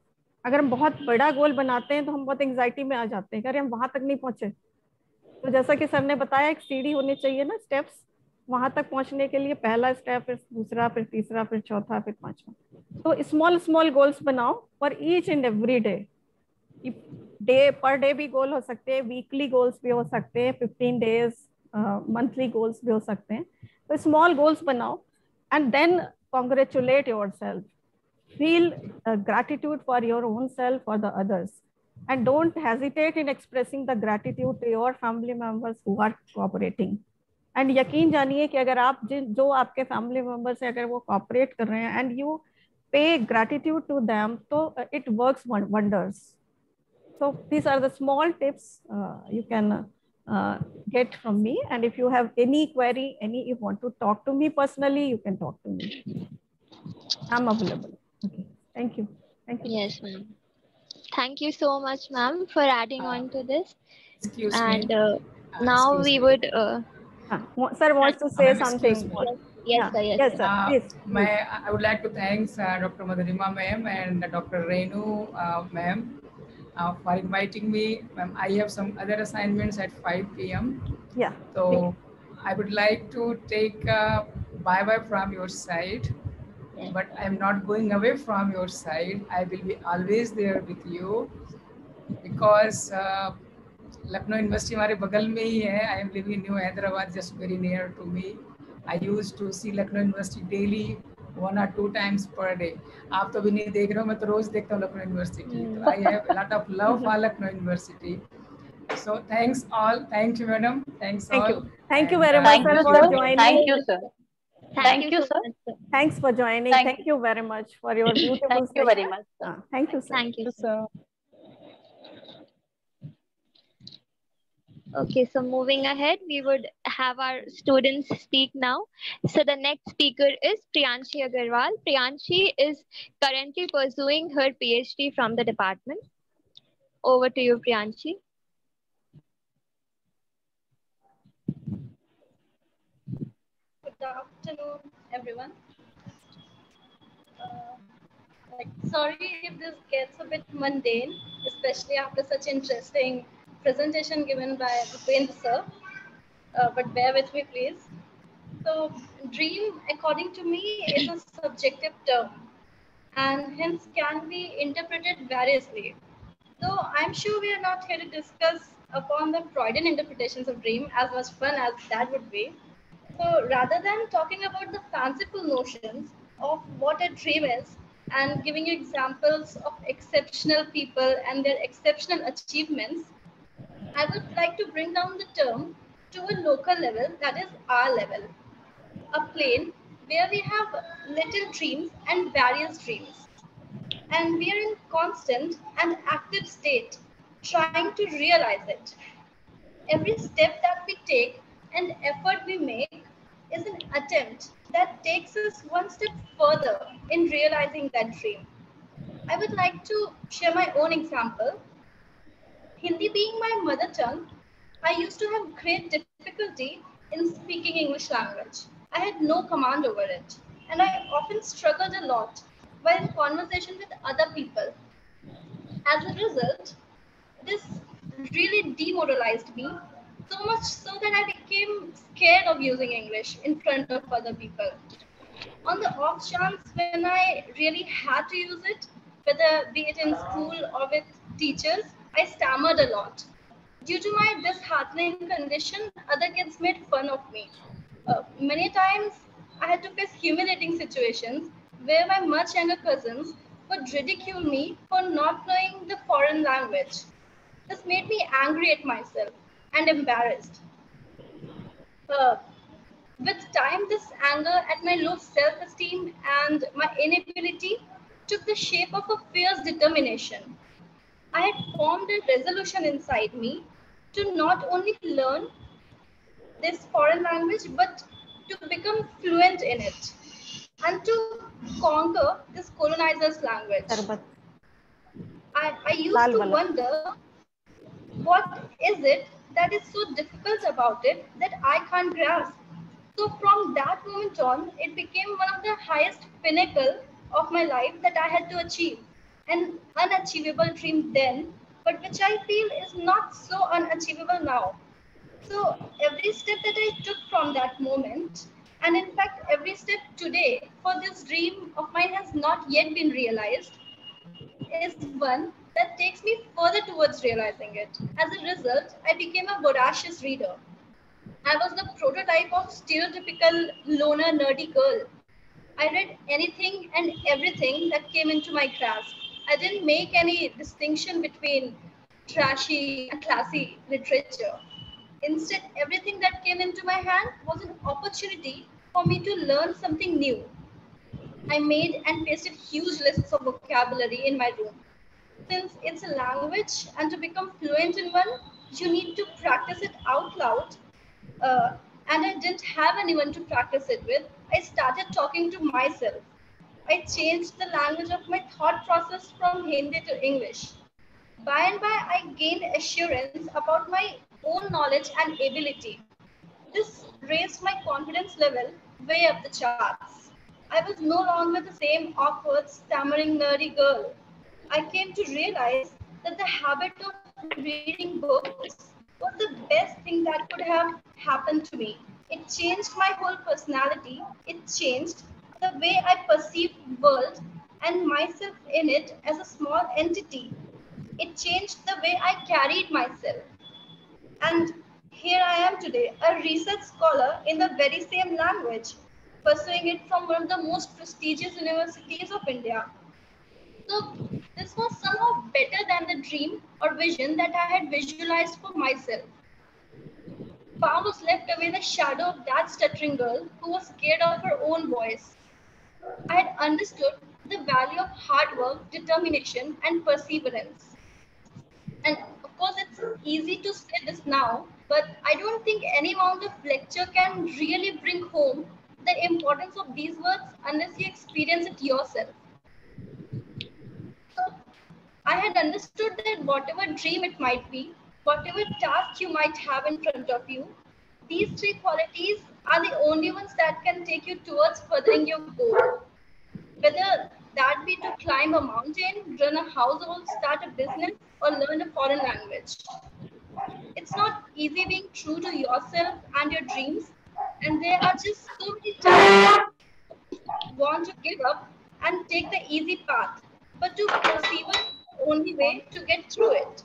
अगर हम बहुत बड़ा गोल बनाते हैं तो हम बहुत एंग्जाइटी में आ जाते हैं. अरे हम वहां तक नहीं पहुंचे. तो जैसा कि सर ने बताया, एक सीढ़ी होनी चाहिए ना, स्टेप्स. वहां तक पहुंचने के लिए पहला स्टेप, फिर दूसरा, फिर तीसरा, फिर चौथा, फिर पांचवा. तो स्मॉल गोल्स बनाओ for each and every day. Day per day भी गोल हो सकते हैं, वीकली गोल्स भी हो सकते हैं, 15 डेज मंथली गोल्स भी हो सकते हैं. तो स्मॉल गोल्स बनाओ and then congratulate yourself. Feel gratitude for your own self, for the others, and don't hesitate in expressing the gratitude to your family members who are cooperating. And यकीन जानिए कि अगर आप जो आपके family members हैं, अगर वो cooperate कर रहे हैं and you pay gratitude to them, तो it works wonders. So these are the small tips you can get from me, and if you have any query, you want to talk to me personally, you can talk to me. I'm available. Okay, thank you. Yes, ma'am. Thank you so much, ma'am, for adding on to this. Excuse and me. now we would sir wants to say something. Yes, sir. Yes, sir. Please. I would like to thank Dr. Madhurima ma'am and Dr. Renu ma'am for inviting me. Ma'am, I have some other assignments at 5 p.m. Yeah. So I would like to take bye-bye from your side, but I'm not going away from your side. I will be always there with you because Lucknow University हमारे बगल में ही है. I am living in New Hyderabad, just very near to me. I used to see Lucknow University daily, 1 or 2 times per day. आप तो भी नहीं देख रहे हो, मैं तो रोज देखता हूँ Lucknow University. I have a lot of love for Lucknow University. So thanks all. Thank you, madam. Thanks Thank all. you. Thank you And, very much Thank you, for sir. joining. Thank you, sir. Thank you, sir. so much, sir. Thanks for joining. Thank Thank you very much for your beautiful Thank you session. very much, sir. Thank you, sir. Thank you, sir. So, Okay, so moving ahead, we would have our students speak now. So the next speaker is Priyanshi Agarwal. Priyanshi is currently pursuing her PhD from the department. Over to you, Priyanshi. Good afternoon, everyone. Sorry if this gets a bit mundane, especially after such interesting presentation given by Bhupendra sir. But bear with me, please. So, dream, according to me, is a subjective term, and hence can be interpreted variously. Though I'm sure we are not here to discuss upon the Freudian interpretations of dream, as much fun as that would be. So rather than talking about the fanciful notions of what a dream is and giving you examples of exceptional people and their exceptional achievements, I would like to bring down the term to a local level, that is our level, a plane where we have little dreams and various dreams. And we are in constant and active state trying to realize it. Every step that we take and effort we make is an attempt that takes us one step further in realizing that dream. I would like to share my own example. Hindi being my mother tongue, I used to have great difficulty in speaking English language. I had no command over it, and I often struggled a lot while in conversation with other people. As a result, this really demoralized me, so much so that I became scared of using English in front of other people. On the off chance when I really had to use it, whether be it in school or with teachers, I stammered a lot. Due to my disheartening condition, other kids made fun of me. Many times I had to face humiliating situations where my much younger cousins would ridicule me for not knowing the foreign language. This made me angry at myself and embarrassed. Uh, with time, this anger at my low self-esteem and my inability took the shape of a fierce determination. I had formed a resolution inside me to not only learn this foreign language but to become fluent in it and to conquer this colonizer's language. I used to wonder, what is it that is so difficult about it that I can't grasp? So from that moment on, it became one of the highest pinnacle of my life that I had to achieve. An unachievable dream then, but which I feel is not so unachievable now. So every step that I took from that moment, and in fact every step today for this dream of mine has not yet been realized, is one that takes me further towards realizing it. As a result, I became a voracious reader. I was the prototype of stereotypical loner nerdy girl. I read anything and everything that came into my grasp. I didn't make any distinction between trashy and classy literature. Instead, everything that came into my hand was an opportunity for me to learn something new. I made and pasted huge lists of vocabulary in my room. Since it's a language and to become fluent in one, you need to practice it out loud. And I didn't have anyone to practice it with. I started talking to myself. I changed the language of my thought process from Hindi to English. By and by, I gained assurance about my own knowledge and ability. This raised my confidence level way up the charts. I was no longer the same awkward, stammering, nerdy girl. I came to realize that the habit of reading books was the best thing that could have happened to me. It changed my whole personality. It changed the way I perceived the world and myself in it as a small entity. It changed the way I carried myself. And here I am today, a research scholar in the very same language, pursuing it from one of the most prestigious universities of India. So this was somehow better than the dream or vision that I had visualized for myself. Far was left away the shadow of that stuttering girl who was scared of her own voice. I had understood the value of hard work, determination, and perseverance. And of course, it's easy to say this now, but I don't think any amount of lecture can really bring home the importance of these words unless you experience it yourself. So I had understood that whatever dream it might be, whatever task you might have in front of you, these three qualities are the only ones that can take you towards furthering your goal. Whether that be to climb a mountain, run a household, start a business, or learn a foreign language. It's not easy being true to yourself and your dreams, and there are just so many times you want to give up and take the easy path, but to persevere is the only way to get through it.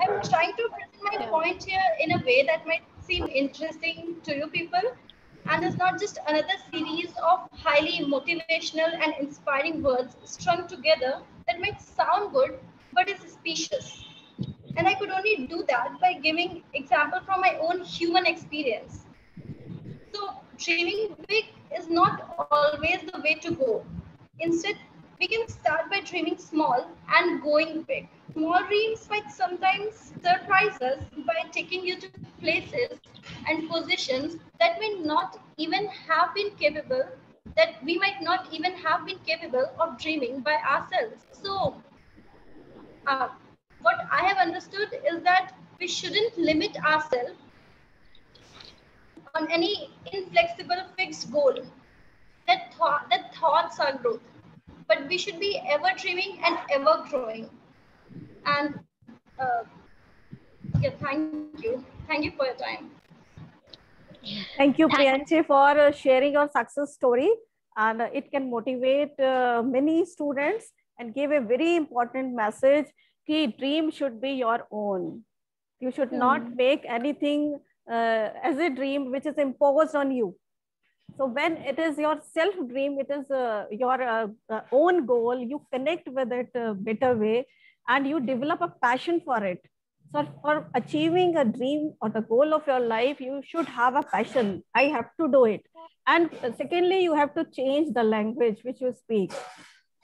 I'm trying to present my point here in a way that might seem interesting to you people, and it's not just another series of highly motivational and inspiring words strung together that might sound good but is specious. And I could only do that by giving example from my own human experience. So dreaming big is not always the way to go. Instead, we can start by dreaming small and going big. Small dreams might sometimes surprise us by taking you to places and positions that may not even have been capable, that we might not even have been capable of dreaming by ourselves. So what I have understood is that we shouldn't limit ourselves on any inflexible fixed goal. That thoughts are growth, but we should be ever dreaming and ever growing. And yeah, thank you for your time. Thank you, Priyanshi, for sharing your success story. And it can motivate many students and give a very important message that dream should be your own. You should not make anything as a dream which is imposed on you. So when it is your self dream, it is your own goal, you connect with it better way and you develop a passion for it. So for achieving a dream or the goal of your life, you should have a passion. I have to do it. And secondly, you have to change the language which you speak.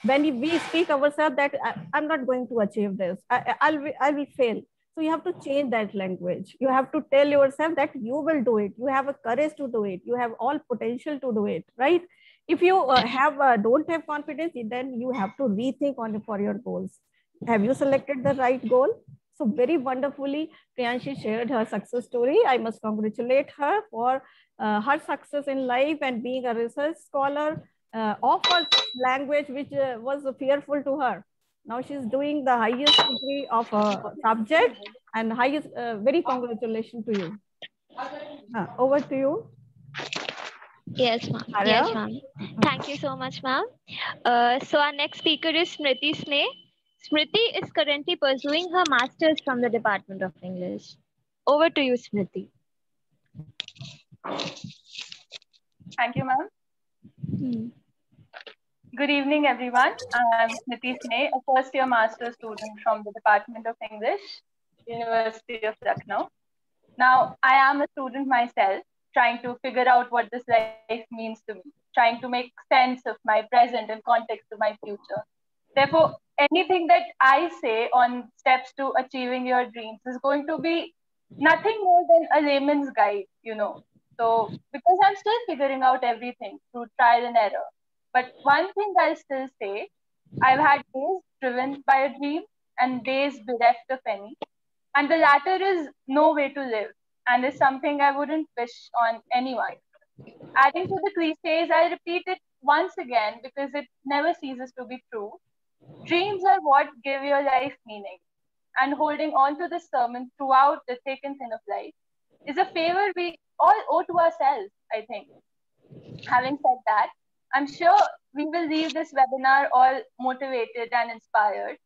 When we speak ourselves that I'm not going to achieve this, I will fail. So you have to change that language. You have to tell yourself that you will do it. You have a courage to do it. You have all potential to do it, right? If you don't have confidence, then you have to rethink on for your goals. Have you selected the right goal? So very wonderfully, Priyanshi shared her success story. I must congratulate her for her success in life and being a research scholar of a language which was fearful to her. Now she's doing the highest degree of a subject and highest, very congratulations to you. Over to you. Yes, ma'am. Yes, ma'am. Thank you so much, ma'am. So our next speaker is Smriti Sneh. Smriti is currently pursuing her master's from the Department of English. Over to you, Smriti. Thank you, ma'am. Good evening, everyone. I'm Smriti Sneh, a first-year master's student from the Department of English, University of Lucknow. Now, I am a student myself, trying to figure out what this life means to me, trying to make sense of my present and context of my future. Therefore, anything that I say on steps to achieving your dreams is going to be nothing more than a layman's guide, So, because I'm still figuring out everything through trial and error. But one thing I'll still say, I've had days driven by a dream and days bereft of any. And the latter is no way to live and is something I wouldn't wish on anyone. Adding to the cliches, I repeat it once again because it never ceases to be true. Dreams are what give your life meaning. And holding on to this sermon throughout the thick and thin of life is a favor we all owe to ourselves, I think. Having said that, I'm sure we will leave this webinar all motivated and inspired.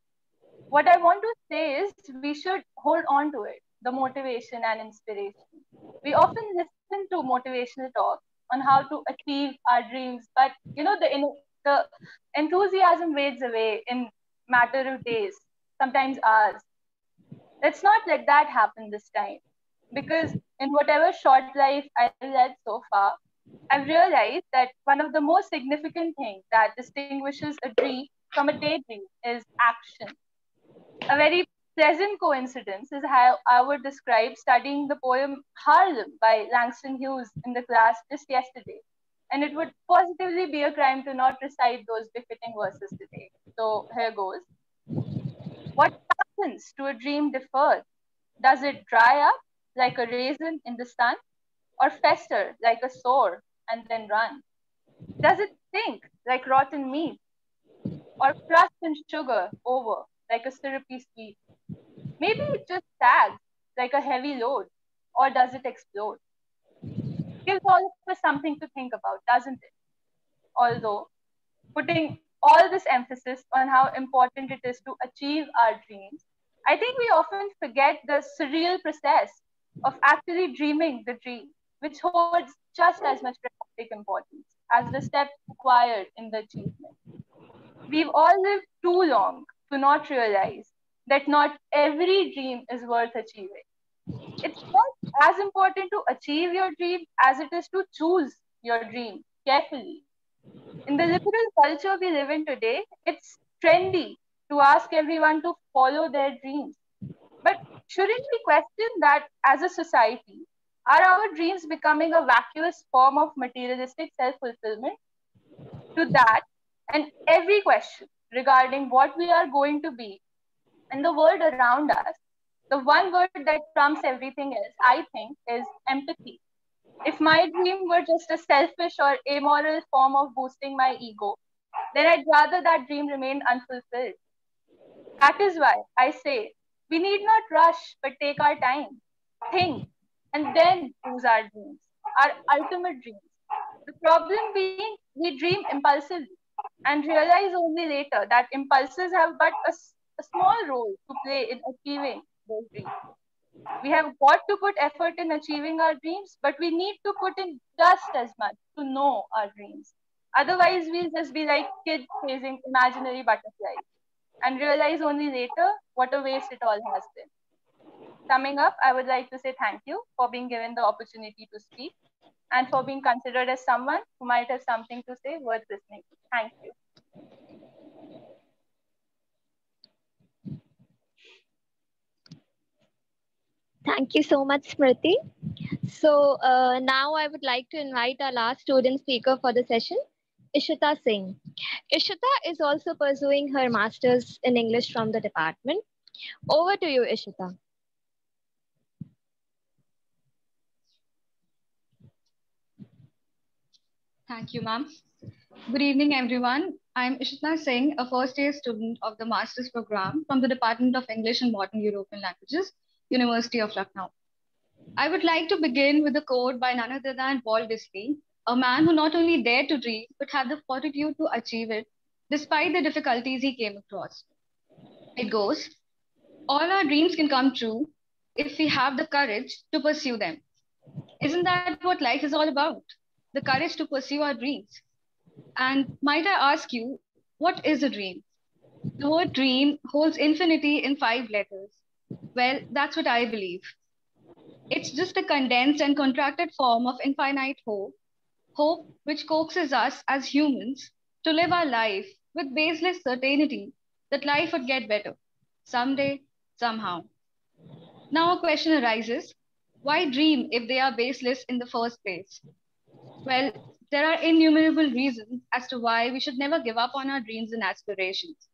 What I want to say is we should hold on to it, the motivation and inspiration. We often listen to motivational talk on how to achieve our dreams, but the enthusiasm fades away in matter of days, sometimes hours. Let's not let that happen this time. Because in whatever short life I've led so far, I've realized that one of the most significant things that distinguishes a dream from a daydream is action. A very pleasant coincidence is how I would describe studying the poem Harlem by Langston Hughes in the class just yesterday. And it would positively be a crime to not recite those befitting verses today. So here goes. What happens to a dream deferred? Does it dry up like a raisin in the sun, or fester like a sore and then run? Does it stink like rotten meat, or crust in sugar over like a syrupy sweet? Maybe it just sags like a heavy load, or does it explode? Gives all of us something to think about, doesn't it? Although, putting all this emphasis on how important it is to achieve our dreams, I think we often forget the surreal process of actually dreaming the dream, which holds just as much practical importance as the steps required in the achievement. We've all lived too long to not realize that not every dream is worth achieving. It's not as important to achieve your dream as it is to choose your dream carefully. In the liberal culture we live in today, it's trendy to ask everyone to follow their dreams. But shouldn't we question that as a society? Are our dreams becoming a vacuous form of materialistic self-fulfillment? To that, and every question regarding what we are going to be in the world around us, the one word that trumps everything else, I think, is empathy. If my dream were just a selfish or immoral form of boosting my ego, then I'd rather that dream remain unfulfilled. That is why I say we need not rush but take our time, think, and then choose our dreams, our ultimate dreams. The problem being we dream impulsively and realize only later that impulses have but a small role to play in achieving those dreams. We have got to put effort in achieving our dreams, but we need to put in just as much to know our dreams. Otherwise, we'll just be like kids chasing imaginary butterflies and realize only later what a waste it all has been. Summing up, I would like to say thank you for being given the opportunity to speak and for being considered as someone who might have something to say worth listening to. Thank you. Thank you so much, Smriti. So now I would like to invite our last student speaker for the session, Ishita Singh. Ishita is also pursuing her master's in English from the department. Over to you, Ishita. Thank you, ma'am. Good evening, everyone. I'm Ishita Singh, a first-year student of the master's program from the Department of English and Modern European Languages, University of Lucknow. I would like to begin with a quote by none other than Walt Disney, a man who not only dared to dream, but had the fortitude to achieve it, despite the difficulties he came across. It goes, all our dreams can come true if we have the courage to pursue them. Isn't that what life is all about? The courage to pursue our dreams. And might I ask you, what is a dream? The word dream holds infinity in 5 letters. Well, that's what I believe. It's just a condensed and contracted form of infinite hope which coaxes us as humans to live our life with baseless certainty that life would get better someday, somehow. Now a question arises, why dream if they are baseless in the first place? Well, there are innumerable reasons as to why we should never give up on our dreams and aspirations.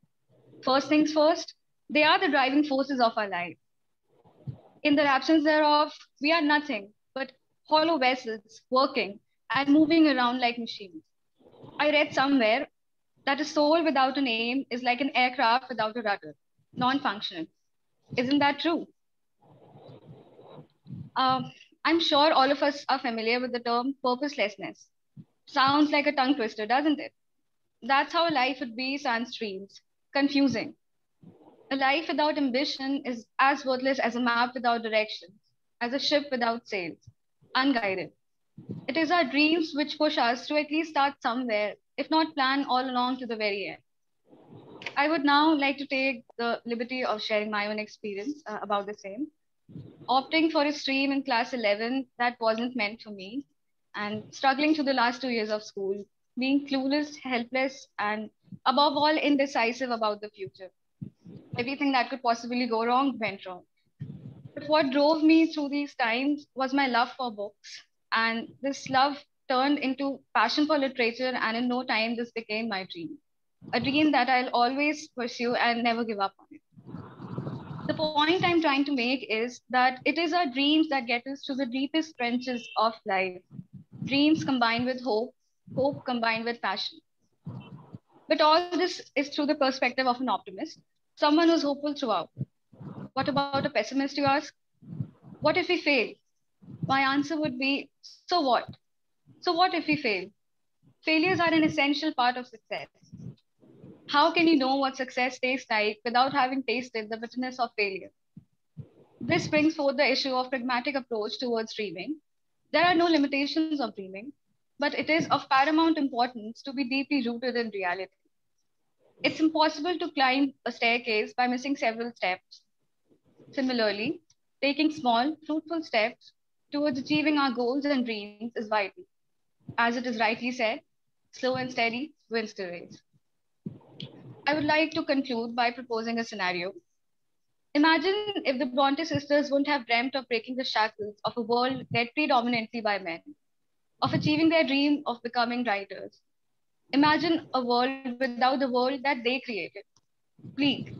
First things first, they are the driving forces of our life. In their absence thereof, we are nothing but hollow vessels working and moving around like machines. I read somewhere that a soul without a name is like an aircraft without a rudder, non-functional. Isn't that true? I'm sure all of us are familiar with the term purposelessness. Sounds like a tongue twister, doesn't it? That's how life would be sans dreams, confusing. A life without ambition is as worthless as a map without directions, as a ship without sails, unguided. It is our dreams which push us to at least start somewhere, if not plan all along to the very end. I would now like to take the liberty of sharing my own experience about the same. Opting for a stream in class 11 that wasn't meant for me, and struggling through the last 2 years of school, being clueless, helpless, and above all, indecisive about the future. Everything that could possibly go wrong went wrong. But what drove me through these times was my love for books. And this love turned into passion for literature, and in no time, this became my dream. A dream that I'll always pursue and never give up on it. The point I'm trying to make is that it is our dreams that get us to the deepest trenches of life. Dreams combined with hope, hope combined with passion. But all this is through the perspective of an optimist, someone who's hopeful throughout. What about a pessimist, you ask? What if we fail? My answer would be, so what? So what if we fail? Failures are an essential part of success. How can you know what success tastes like without having tasted the bitterness of failure? This brings forth the issue of pragmatic approach towards dreaming. There are no limitations of dreaming, but it is of paramount importance to be deeply rooted in reality. It's impossible to climb a staircase by missing several steps. Similarly, taking small, fruitful steps towards achieving our goals and dreams is vital. As it is rightly said, slow and steady wins the race. I would like to conclude by proposing a scenario. Imagine if the Bronte sisters wouldn't have dreamt of breaking the shackles of a world led predominantly by men, of achieving their dream of becoming writers. Imagine a world without the world that they created. Bleak.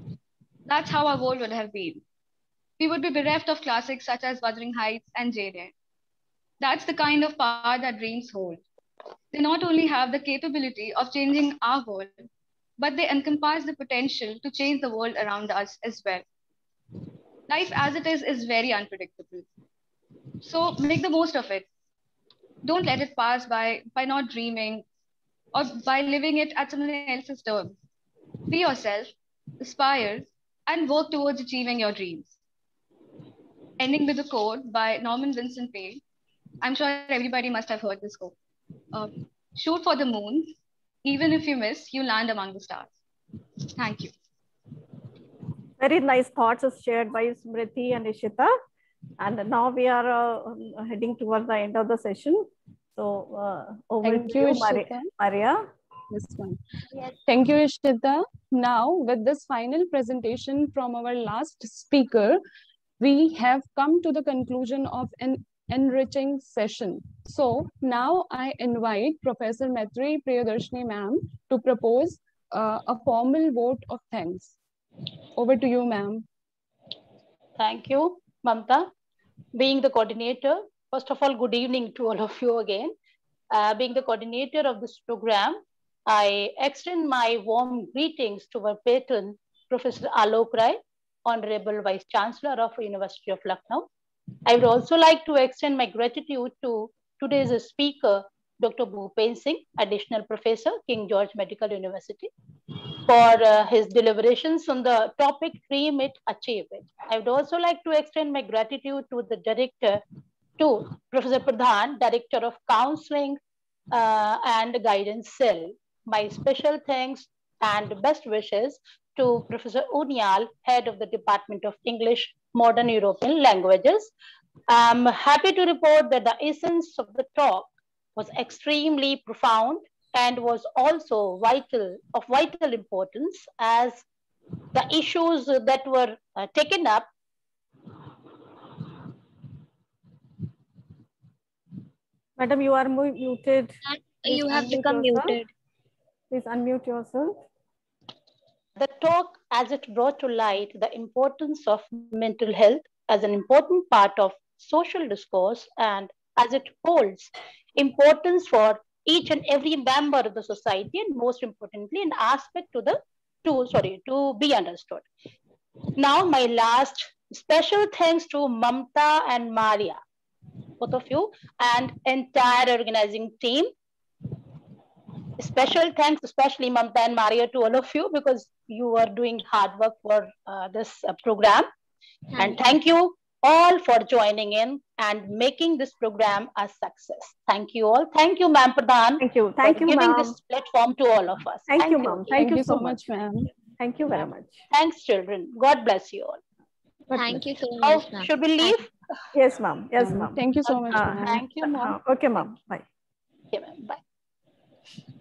That's how our world would have been. We would be bereft of classics such as Wuthering Heights and Jane Eyre. That's the kind of power that dreams hold. They not only have the capability of changing our world, but they encompass the potential to change the world around us as well. Life as it is very unpredictable. So make the most of it. Don't let it pass by not dreaming or by living it at someone else's terms. Be yourself, aspire, and work towards achieving your dreams. Ending with a quote by Norman Vincent Peale. I'm sure everybody must have heard this quote. Shoot for the moon. Even if you miss, you land among the stars. Thank you. Very nice thoughts shared by Smriti and Ishita. And now we are heading towards the end of the session. So over to you, Maria. This one. Yes. Thank you, Ishita. Now, with this final presentation from our last speaker, we have come to the conclusion of an enriching session. So now I invite Professor Maitri Priyadarshini ma'am to propose a formal vote of thanks. Over to you, ma'am. Thank you, Mamta. Being the coordinator, first of all, good evening to all of you again. Being the coordinator of this program, I extend my warm greetings to our patron, Professor Alok Rai, Honorable Vice Chancellor of University of Lucknow. I would also like to extend my gratitude to today's speaker, Dr. Bhupen Singh, Additional Professor, King George Medical University, for his deliberations on the topic Dream It, Achieve It. I would also like to extend my gratitude to the director, to Professor Pradhan, Director of Counseling and Guidance Cell. My special thanks and best wishes to Professor Unyal, Head of the Department of English, Modern European Languages. I'm happy to report that the essence of the talk was extremely profound and was also of vital importance, as the issues that were taken up Madam, you are muted. You have become muted. Please unmute yourself. The talk, as it brought to light the importance of mental health as an important part of social discourse, and as it holds importance for each and every member of the society, and most importantly, an aspect to be understood. Now, my last special thanks to Mamta and Maria, both of you, and entire organizing team. Special thanks, especially Mamta and Maria, to all of you, because you are doing hard work for this program. And thank you all for joining in and making this program a success. Thank you all. Thank you, Ma'am Pradhan. Thank you. Thank you, giving this platform to all of us. Thank you, ma'am. Thank you so much, ma'am. Thank you very much. Thanks, children. God bless you all. Thank you so much, ma'am. Should we leave? Yes, ma'am. Yes, ma'am. Thank you so much, ma'am. Thank you, ma'am. Okay, ma'am. Bye. Okay, ma'am. Bye.